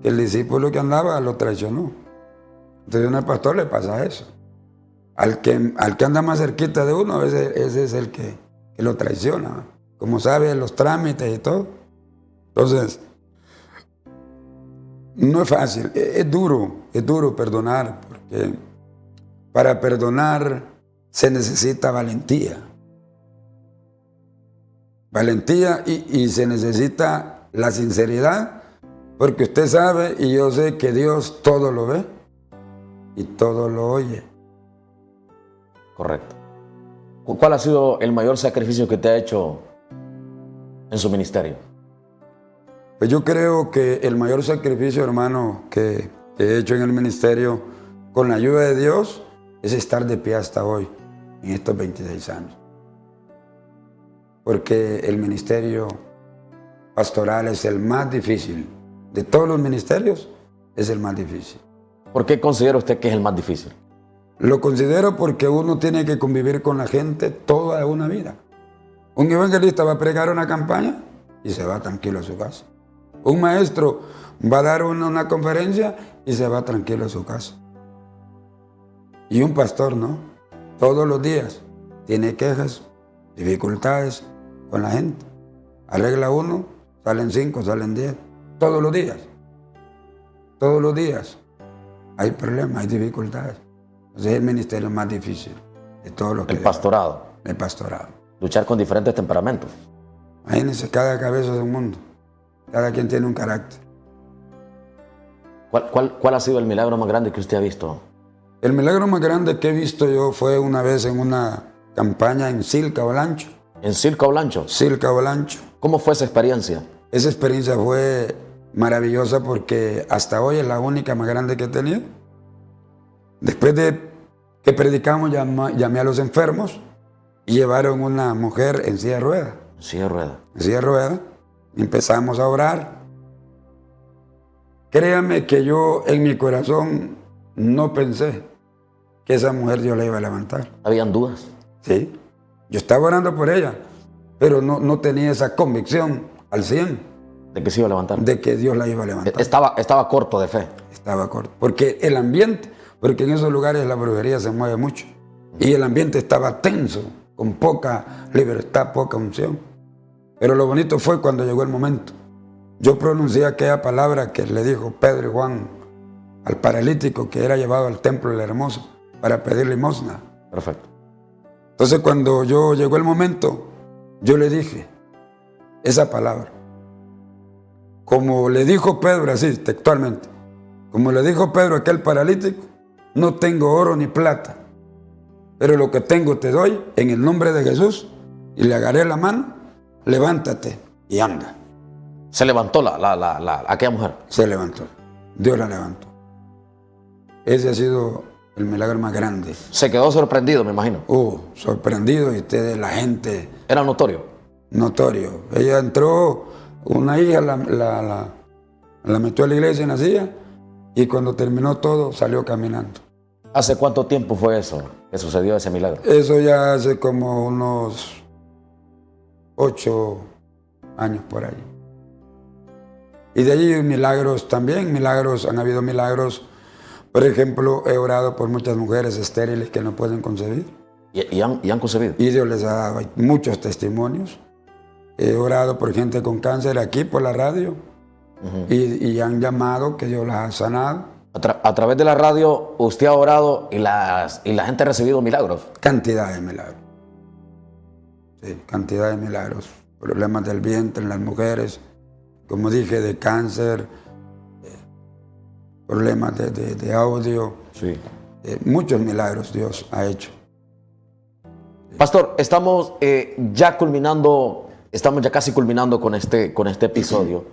Que el discípulo que andaba lo traicionó. Entonces a uno de pastor le pasa eso. Al que anda más cerquita de uno, a veces ese es el que lo traiciona. Como sabe los trámites y todo. Entonces, no es fácil, es duro perdonar, porque para perdonar se necesita valentía. Valentía y se necesita la sinceridad, porque usted sabe y yo sé que Dios todo lo ve y todo lo oye. Correcto. ¿Cuál ha sido el mayor sacrificio que te ha hecho en su ministerio? Pues yo creo que el mayor sacrificio, hermano, que he hecho en el ministerio, con la ayuda de Dios, es estar de pie hasta hoy, en estos 26 años. Porque el ministerio pastoral es el más difícil. De todos los ministerios, es el más difícil. ¿Por qué considera usted que es el más difícil? Lo considero porque uno tiene que convivir con la gente toda una vida. Un evangelista va a pregar una campaña y se va tranquilo a su casa. Un maestro va a dar una conferencia y se va tranquilo a su casa. Y un pastor no. Todos los días tiene quejas, dificultades con la gente. Arregla uno, salen 5, salen 10. Todos los días. Todos los días. Hay problemas, hay dificultades. Entonces es el ministerio más difícil de todo lo que... El pastorado. El pastorado. Luchar con diferentes temperamentos. Imagínense, cada cabeza es un mundo. Cada quien tiene un carácter. ¿Cuál ha sido el milagro más grande que usted ha visto? El milagro más grande que he visto yo fue una vez en una campaña en Silca Olancho. ¿En Silca Olancho? Silca Olancho. ¿Cómo fue esa experiencia? Esa experiencia fue maravillosa porque hasta hoy es la única más grande que he tenido. Después de que predicamos, llamé a los enfermos y llevaron una mujer en silla de ruedas. Silla de ruedas. En silla de ruedas. Empezamos a orar. Créame que yo en mi corazón no pensé que esa mujer Dios la iba a levantar. ¿Habían dudas? Sí. Yo estaba orando por ella, pero no tenía esa convicción al 100. ¿De que se iba a levantar? De que Dios la iba a levantar. Estaba corto de fe. Estaba corto. Porque el ambiente, porque en esos lugares la brujería se mueve mucho. Y el ambiente estaba tenso, con poca libertad, poca unción. Pero lo bonito fue cuando llegó el momento. Yo pronuncié aquella palabra que le dijo Pedro y Juan al paralítico que era llevado al templo del Hermoso para pedir limosna. Perfecto. Entonces cuando llegó el momento, yo le dije esa palabra. Como le dijo Pedro, así textualmente, como le dijo Pedro a aquel paralítico, no tengo oro ni plata, pero lo que tengo te doy en el nombre de Jesús. Y le agarré la mano, levántate y anda. ¿Se levantó aquella mujer? Se levantó. Dios la levantó. Ese ha sido el milagro más grande. Se quedó sorprendido, me imagino. Sorprendido, y ustedes, la gente. ¿Era notorio? Notorio. Ella entró, una hija la metió a la iglesia en la silla, y cuando terminó todo, salió caminando. ¿Hace cuánto tiempo fue eso que sucedió ese milagro? Eso ya hace como unos 8 años por ahí. Y de allí milagros también, han habido milagros Por ejemplo, he orado por muchas mujeres estériles que no pueden concebir. ¿Y han concebido? Y Dios les ha dado muchos testimonios. He orado por gente con cáncer aquí por la radio. Y han llamado que Dios las ha sanado. A través de la radio usted ha orado y la gente ha recibido milagros. Cantidad de milagros. Sí, cantidad de milagros. Problemas del vientre en las mujeres, como dije, de cáncer, problemas de audio. Sí. Muchos milagros Dios ha hecho. Pastor, estamos ya casi culminando con este episodio.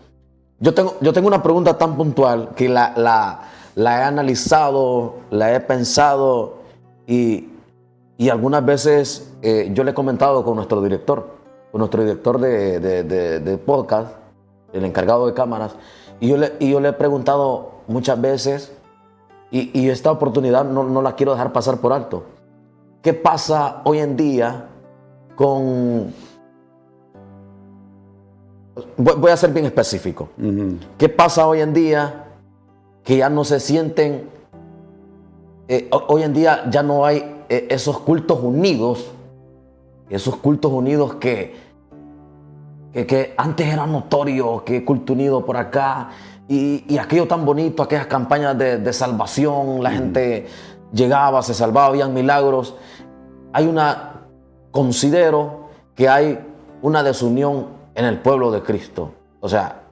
Yo tengo una pregunta tan puntual que la he analizado, la he pensado y algunas veces yo le he comentado con nuestro director de podcast, el encargado de cámaras, y yo le he preguntado muchas veces, y esta oportunidad no la quiero dejar pasar por alto. ¿Qué pasa hoy en día con... Voy a ser bien específico. ¿Qué pasa hoy en día que ya no se sienten... hoy en día ya no hay esos cultos unidos que antes era notorio, que culto unido por acá y aquello tan bonito, aquellas campañas de salvación, la gente llegaba, se salvaba, habían milagros. Considero que hay una desunión en el pueblo de Cristo. O sea,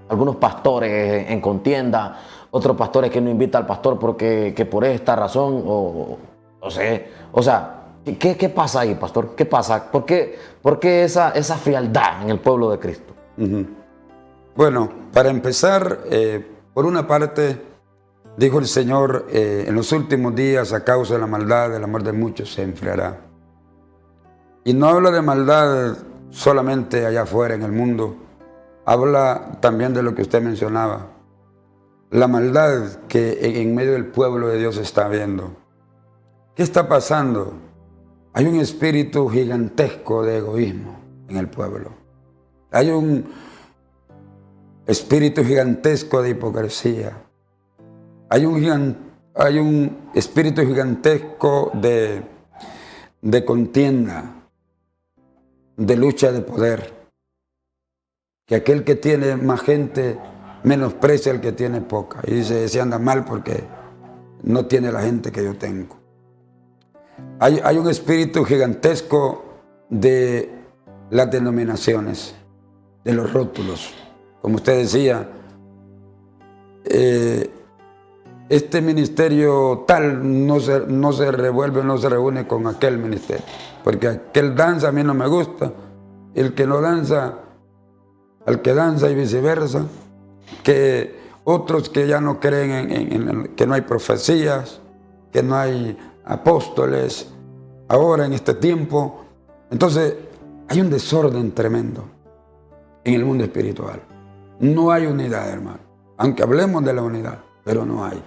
algunos pastores en contienda, otros pastores que no invitan al pastor que por esta razón, o sea, ¿qué pasa ahí, pastor? ¿Qué pasa? ¿Por qué esa frialdad en el pueblo de Cristo? Bueno, para empezar, por una parte, dijo el Señor, en los últimos días, a causa de la maldad, el amor de muchos se enfriará. Y no habla de maldad solamente allá afuera en el mundo, habla también de lo que usted mencionaba, la maldad que en medio del pueblo de Dios está viendo. ¿Qué está pasando? Hay un espíritu gigantesco de egoísmo en el pueblo. Hay un espíritu gigantesco de hipocresía. Hay un espíritu gigantesco de contienda, de lucha de poder. Que aquel que tiene más gente menosprecia al que tiene poca. Y dice, se anda mal porque no tiene la gente que yo tengo. Hay un espíritu gigantesco de las denominaciones, de los rótulos. Como usted decía, este ministerio tal no se reúne con aquel ministerio, porque aquel danza a mí no me gusta, el que no danza, al que danza y viceversa, que otros que ya no creen que no hay profecías, que no hay apóstoles, ahora en este tiempo. Entonces hay un desorden tremendo en el mundo espiritual. No hay unidad, hermano, aunque hablemos de la unidad, pero no hay.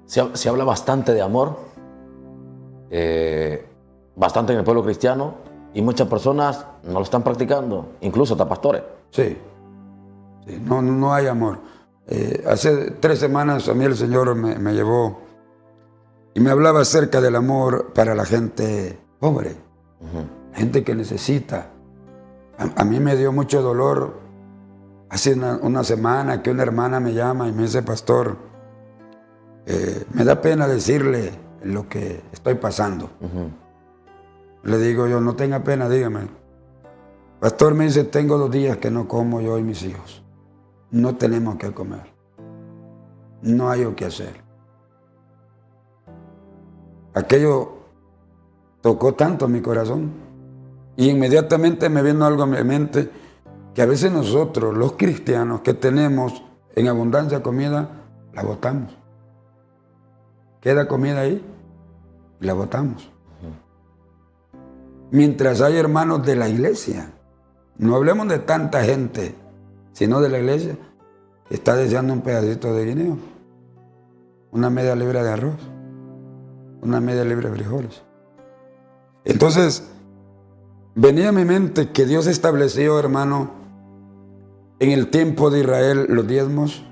Se habla bastante de amor, bastante en el pueblo cristiano, y muchas personas no lo están practicando, incluso hasta pastores. Sí, no hay amor. Hace 3 semanas a mí el Señor me llevó y me hablaba acerca del amor para la gente pobre, gente que necesita. A mí me dio mucho dolor hace una semana que una hermana me llama y me dice, pastor, me da pena decirle lo que estoy pasando. Le digo yo, no tenga pena, dígame. Pastor, me dice, tengo 2 días que no como yo y mis hijos. No tenemos que comer. No hay o qué hacer. Aquello tocó tanto mi corazón. Y inmediatamente me vino algo a mi mente, que a veces nosotros, los cristianos que tenemos en abundancia comida, la botamos. Queda comida ahí y la botamos. Mientras hay hermanos de la iglesia, no hablemos de tanta gente, sino de la iglesia, que está deseando un pedacito de guineo, una media libra de arroz, una media libra de frijoles. Entonces, venía a mi mente que Dios estableció, hermano, en el tiempo de Israel los diezmos,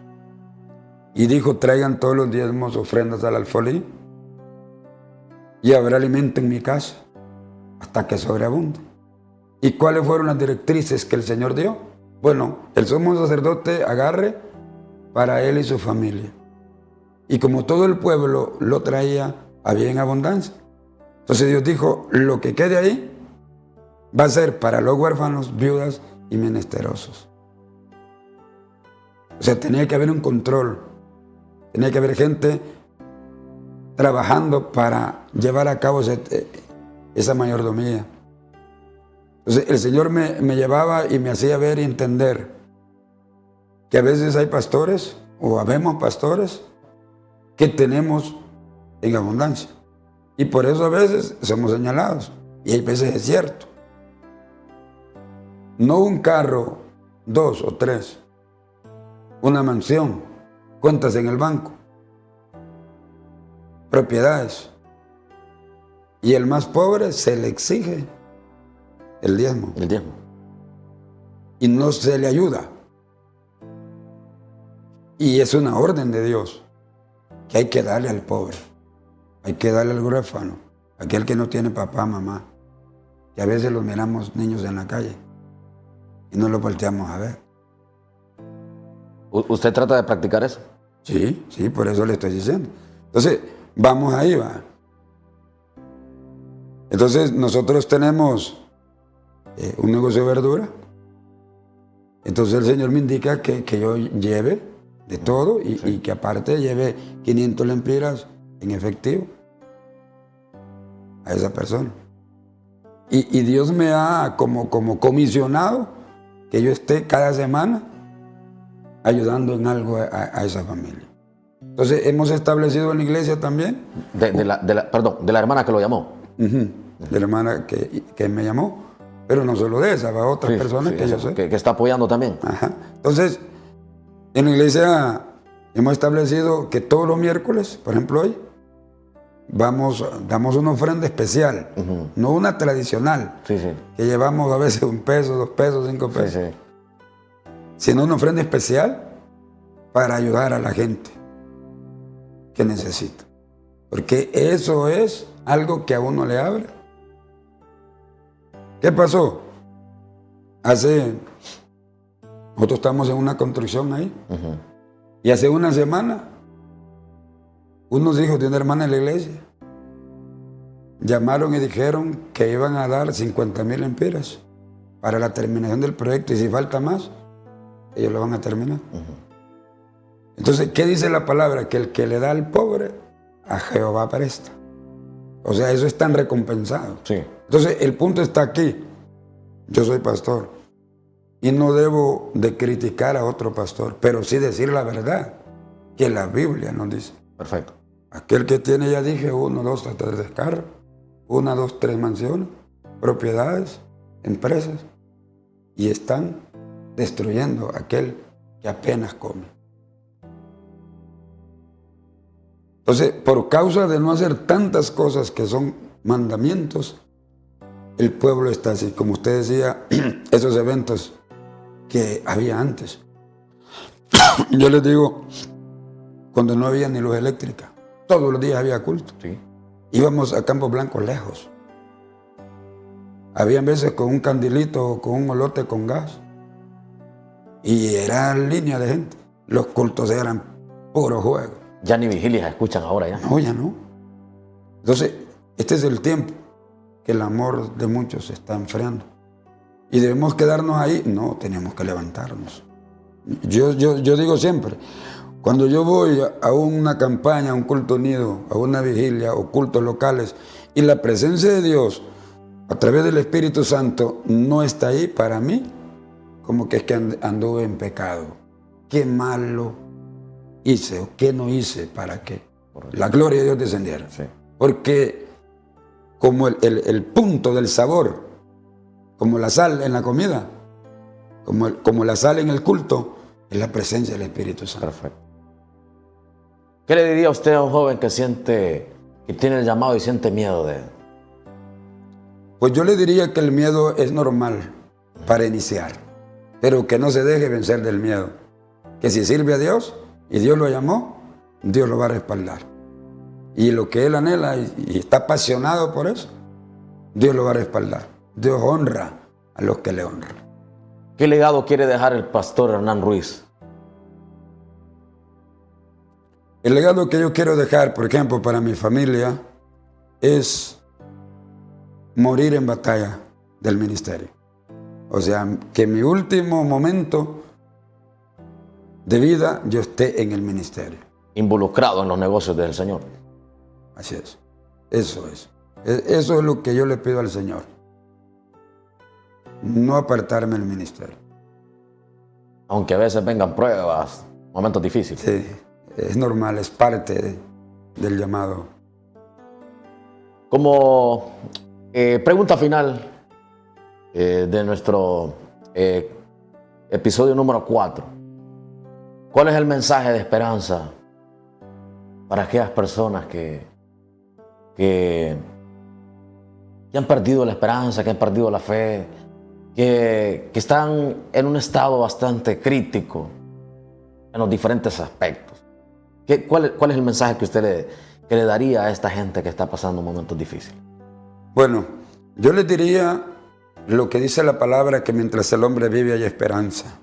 Y dijo, traigan todos los diezmos, ofrendas al alfolí, y habrá alimento en mi casa, hasta que sobreabunde. ¿Y cuáles fueron las directrices que el Señor dio? Bueno, el sumo sacerdote agarre para él y su familia. Y como todo el pueblo lo traía, había en abundancia. Entonces Dios dijo, lo que quede ahí va a ser para los huérfanos, viudas y menesterosos. O sea, tenía que haber un control. Tenía que haber gente trabajando para llevar a cabo esa mayordomía. Entonces el Señor me llevaba y me hacía ver y entender que a veces hay pastores o habemos pastores que tenemos en abundancia. Y por eso a veces somos señalados. Y hay veces es cierto. No un carro, 2 o 3. Una mansión, cuentas en el banco, propiedades. Y el más pobre se le exige el diezmo. El diezmo. Y no se le ayuda. Y es una orden de Dios que hay que darle al pobre. Hay que darle al huérfano, aquel que no tiene papá, mamá. Que a veces los miramos niños en la calle y no los volteamos a ver. ¿Usted trata de practicar eso? Sí, sí, por eso le estoy diciendo. Entonces, vamos ahí, va. Entonces, nosotros tenemos un negocio de verdura. Entonces, el Señor me indica que yo lleve de todo y que aparte lleve 500 lempiras en efectivo a esa persona. Y Dios me ha como comisionado que yo esté cada semana ayudando en algo a esa familia. Entonces hemos establecido en la iglesia también. De la hermana que lo llamó. De la hermana que me llamó, pero no solo de esa, va otras personas que yo sé. Que está apoyando también. Ajá. Entonces, en la iglesia hemos establecido que todos los miércoles, por ejemplo hoy, damos una ofrenda especial, no una tradicional, que llevamos a veces $1, $2, $5. Sí. Sino una ofrenda especial para ayudar a la gente que necesita. Porque eso es algo que a uno le abre. ¿Qué pasó? Nosotros estamos en una construcción ahí. Y hace una semana, unos hijos de una hermana en la iglesia llamaron y dijeron que iban a dar 50,000 lempiras para la terminación del proyecto. Y si falta más, ellos lo van a terminar. Entonces, ¿qué dice la palabra? Que el que le da al pobre, a Jehová presta. O sea, eso es tan recompensado. Sí. Entonces, el punto está aquí. Yo soy pastor y no debo de criticar a otro pastor, pero sí decir la verdad que la Biblia nos dice. Perfecto. Aquel que tiene, ya dije, 1, 2, hasta 3 carros, 1, 2, 3 mansiones, propiedades, empresas, y están destruyendo a aquel que apenas come. Entonces, por causa de no hacer tantas cosas que son mandamientos, el pueblo está así. Como usted decía, esos eventos que había antes. Yo les digo, cuando no había ni luz eléctrica, todos los días había culto. Sí. Íbamos a Campo Blanco lejos. Habían veces con un candilito o con un molote con gas. Y era línea de gente. Los cultos eran puro juego. Ya ni vigilias escuchan ahora ya. No, ya no. Entonces, este es el tiempo que el amor de muchos se está enfriando. ¿Y debemos quedarnos ahí? No, tenemos que levantarnos. Yo digo siempre, cuando yo voy a una campaña, a un culto unido, a una vigilia o cultos locales, y la presencia de Dios a través del Espíritu Santo no está ahí, para mí, como que es que anduve en pecado. Qué malo hice o qué no hice para que la gloria de Dios descendiera. Sí. Porque como el punto del sabor, como la sal en la comida, como la sal en el culto, es la presencia del Espíritu Santo. Perfecto. ¿Qué le diría usted a un joven que tiene el llamado y siente miedo de él? Pues yo le diría que el miedo es normal para iniciar, pero que no se deje vencer del miedo. Que si sirve a Dios y Dios lo llamó, Dios lo va a respaldar. Y lo que él anhela y está apasionado por eso, Dios lo va a respaldar. Dios honra a los que le honran. ¿Qué legado quiere dejar el pastor Hernán Ruiz? El legado que yo quiero dejar, por ejemplo, para mi familia, es morir en batalla del ministerio. O sea, que en mi último momento de vida yo esté en el ministerio. Involucrado en los negocios del Señor. Así es. Eso es. Eso es lo que yo le pido al Señor. No apartarme del ministerio. Aunque a veces vengan pruebas, momentos difíciles. Sí, es normal, es parte del llamado. Como pregunta final de nuestro episodio número 4. ¿Cuál es el mensaje de esperanza para aquellas personas que han perdido la esperanza, que han perdido la fe, que están en un estado bastante crítico en los diferentes aspectos? ¿Cuál es el mensaje que usted le daría a esta gente que está pasando momentos difíciles? Bueno, yo les diría lo que dice la palabra, que mientras el hombre vive hay esperanza.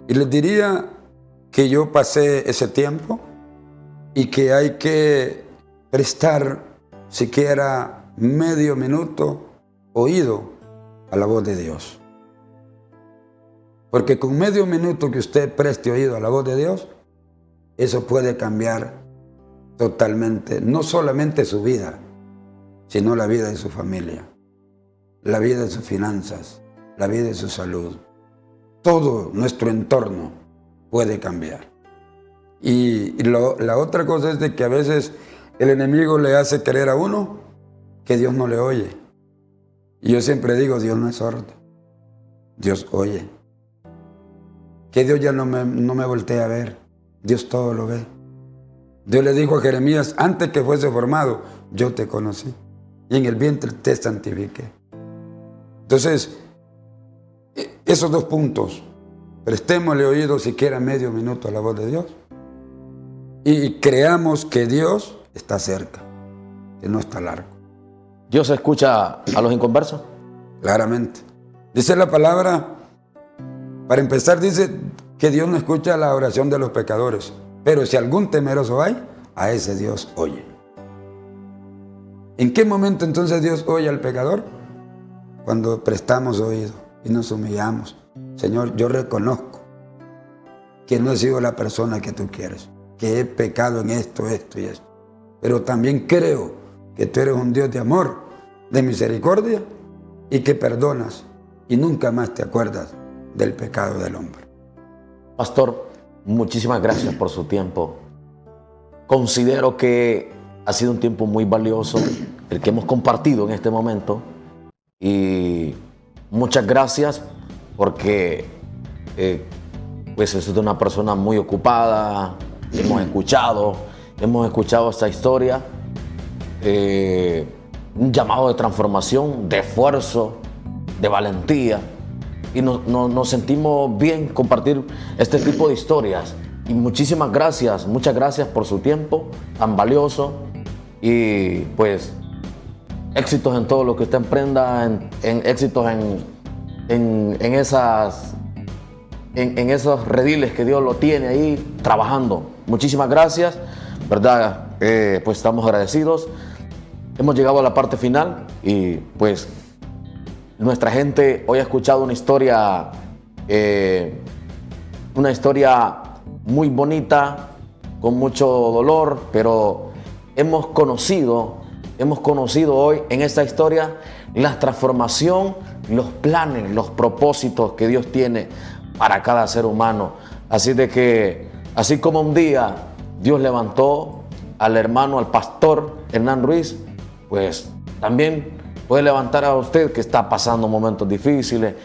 Y les diría que yo pasé ese tiempo y que hay que prestar siquiera medio minuto oído a la voz de Dios. Porque con medio minuto que usted preste oído a la voz de Dios, eso puede cambiar totalmente, no solamente su vida, sino la vida de su familia, la vida de sus finanzas, la vida de su salud. Todo nuestro entorno puede cambiar. Y la otra cosa es de que a veces el enemigo le hace creer a uno que Dios no le oye. Y yo siempre digo, Dios no es sordo, Dios oye. Que Dios ya no me voltea a ver, Dios todo lo ve. Dios le dijo a Jeremías, antes que fuese formado, yo te conocí y en el vientre te santifiqué. Entonces, esos dos puntos, prestémosle oído siquiera medio minuto a la voz de Dios y creamos que Dios está cerca, que no está largo. ¿Dios escucha a los inconversos? Claramente. Dice la palabra, para empezar, dice que Dios no escucha la oración de los pecadores, pero si algún temeroso hay, a ese Dios oye. ¿En qué momento entonces Dios oye al pecador? Cuando prestamos oído y nos humillamos. Señor, yo reconozco que no he sido la persona que tú quieres, que he pecado en esto y esto. Pero también creo que tú eres un Dios de amor, de misericordia y que perdonas y nunca más te acuerdas del pecado del hombre. Pastor, muchísimas gracias por su tiempo. Considero que ha sido un tiempo muy valioso el que hemos compartido en este momento y muchas gracias porque pues es una persona muy ocupada. Hemos escuchado esta historia, un llamado de transformación, de esfuerzo, de valentía, y nos sentimos bien compartir este tipo de historias. Y muchísimas gracias, muchas gracias por su tiempo tan valioso y pues éxitos en todo lo que usted emprenda, éxitos en esos rediles que Dios lo tiene ahí trabajando. Muchísimas gracias, ¿verdad? Pues estamos agradecidos. Hemos llegado a la parte final y pues nuestra gente hoy ha escuchado una historia muy bonita, con mucho dolor, pero hemos conocido hoy en esta historia la transformación, los planes, los propósitos que Dios tiene para cada ser humano. Así de que, así como un día Dios levantó al hermano, al pastor Hernán Ruiz, pues también puede levantar a usted que está pasando momentos difíciles,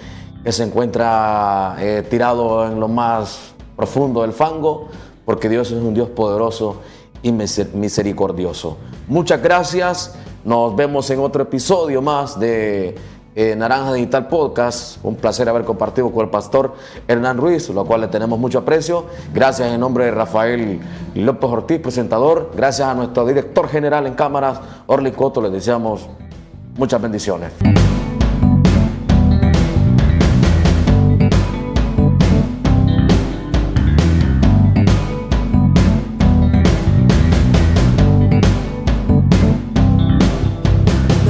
que se encuentra tirado en lo más profundo del fango, porque Dios es un Dios poderoso y misericordioso. Muchas gracias. Nos vemos en otro episodio más de Naranja Digital Podcast. Un placer haber compartido con el pastor Hernán Ruiz, lo cual le tenemos mucho aprecio. Gracias en nombre de Rafael López Ortiz, presentador. Gracias a nuestro director general en cámaras, Orly Coto. Les deseamos muchas bendiciones.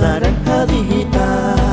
Naranja Digital.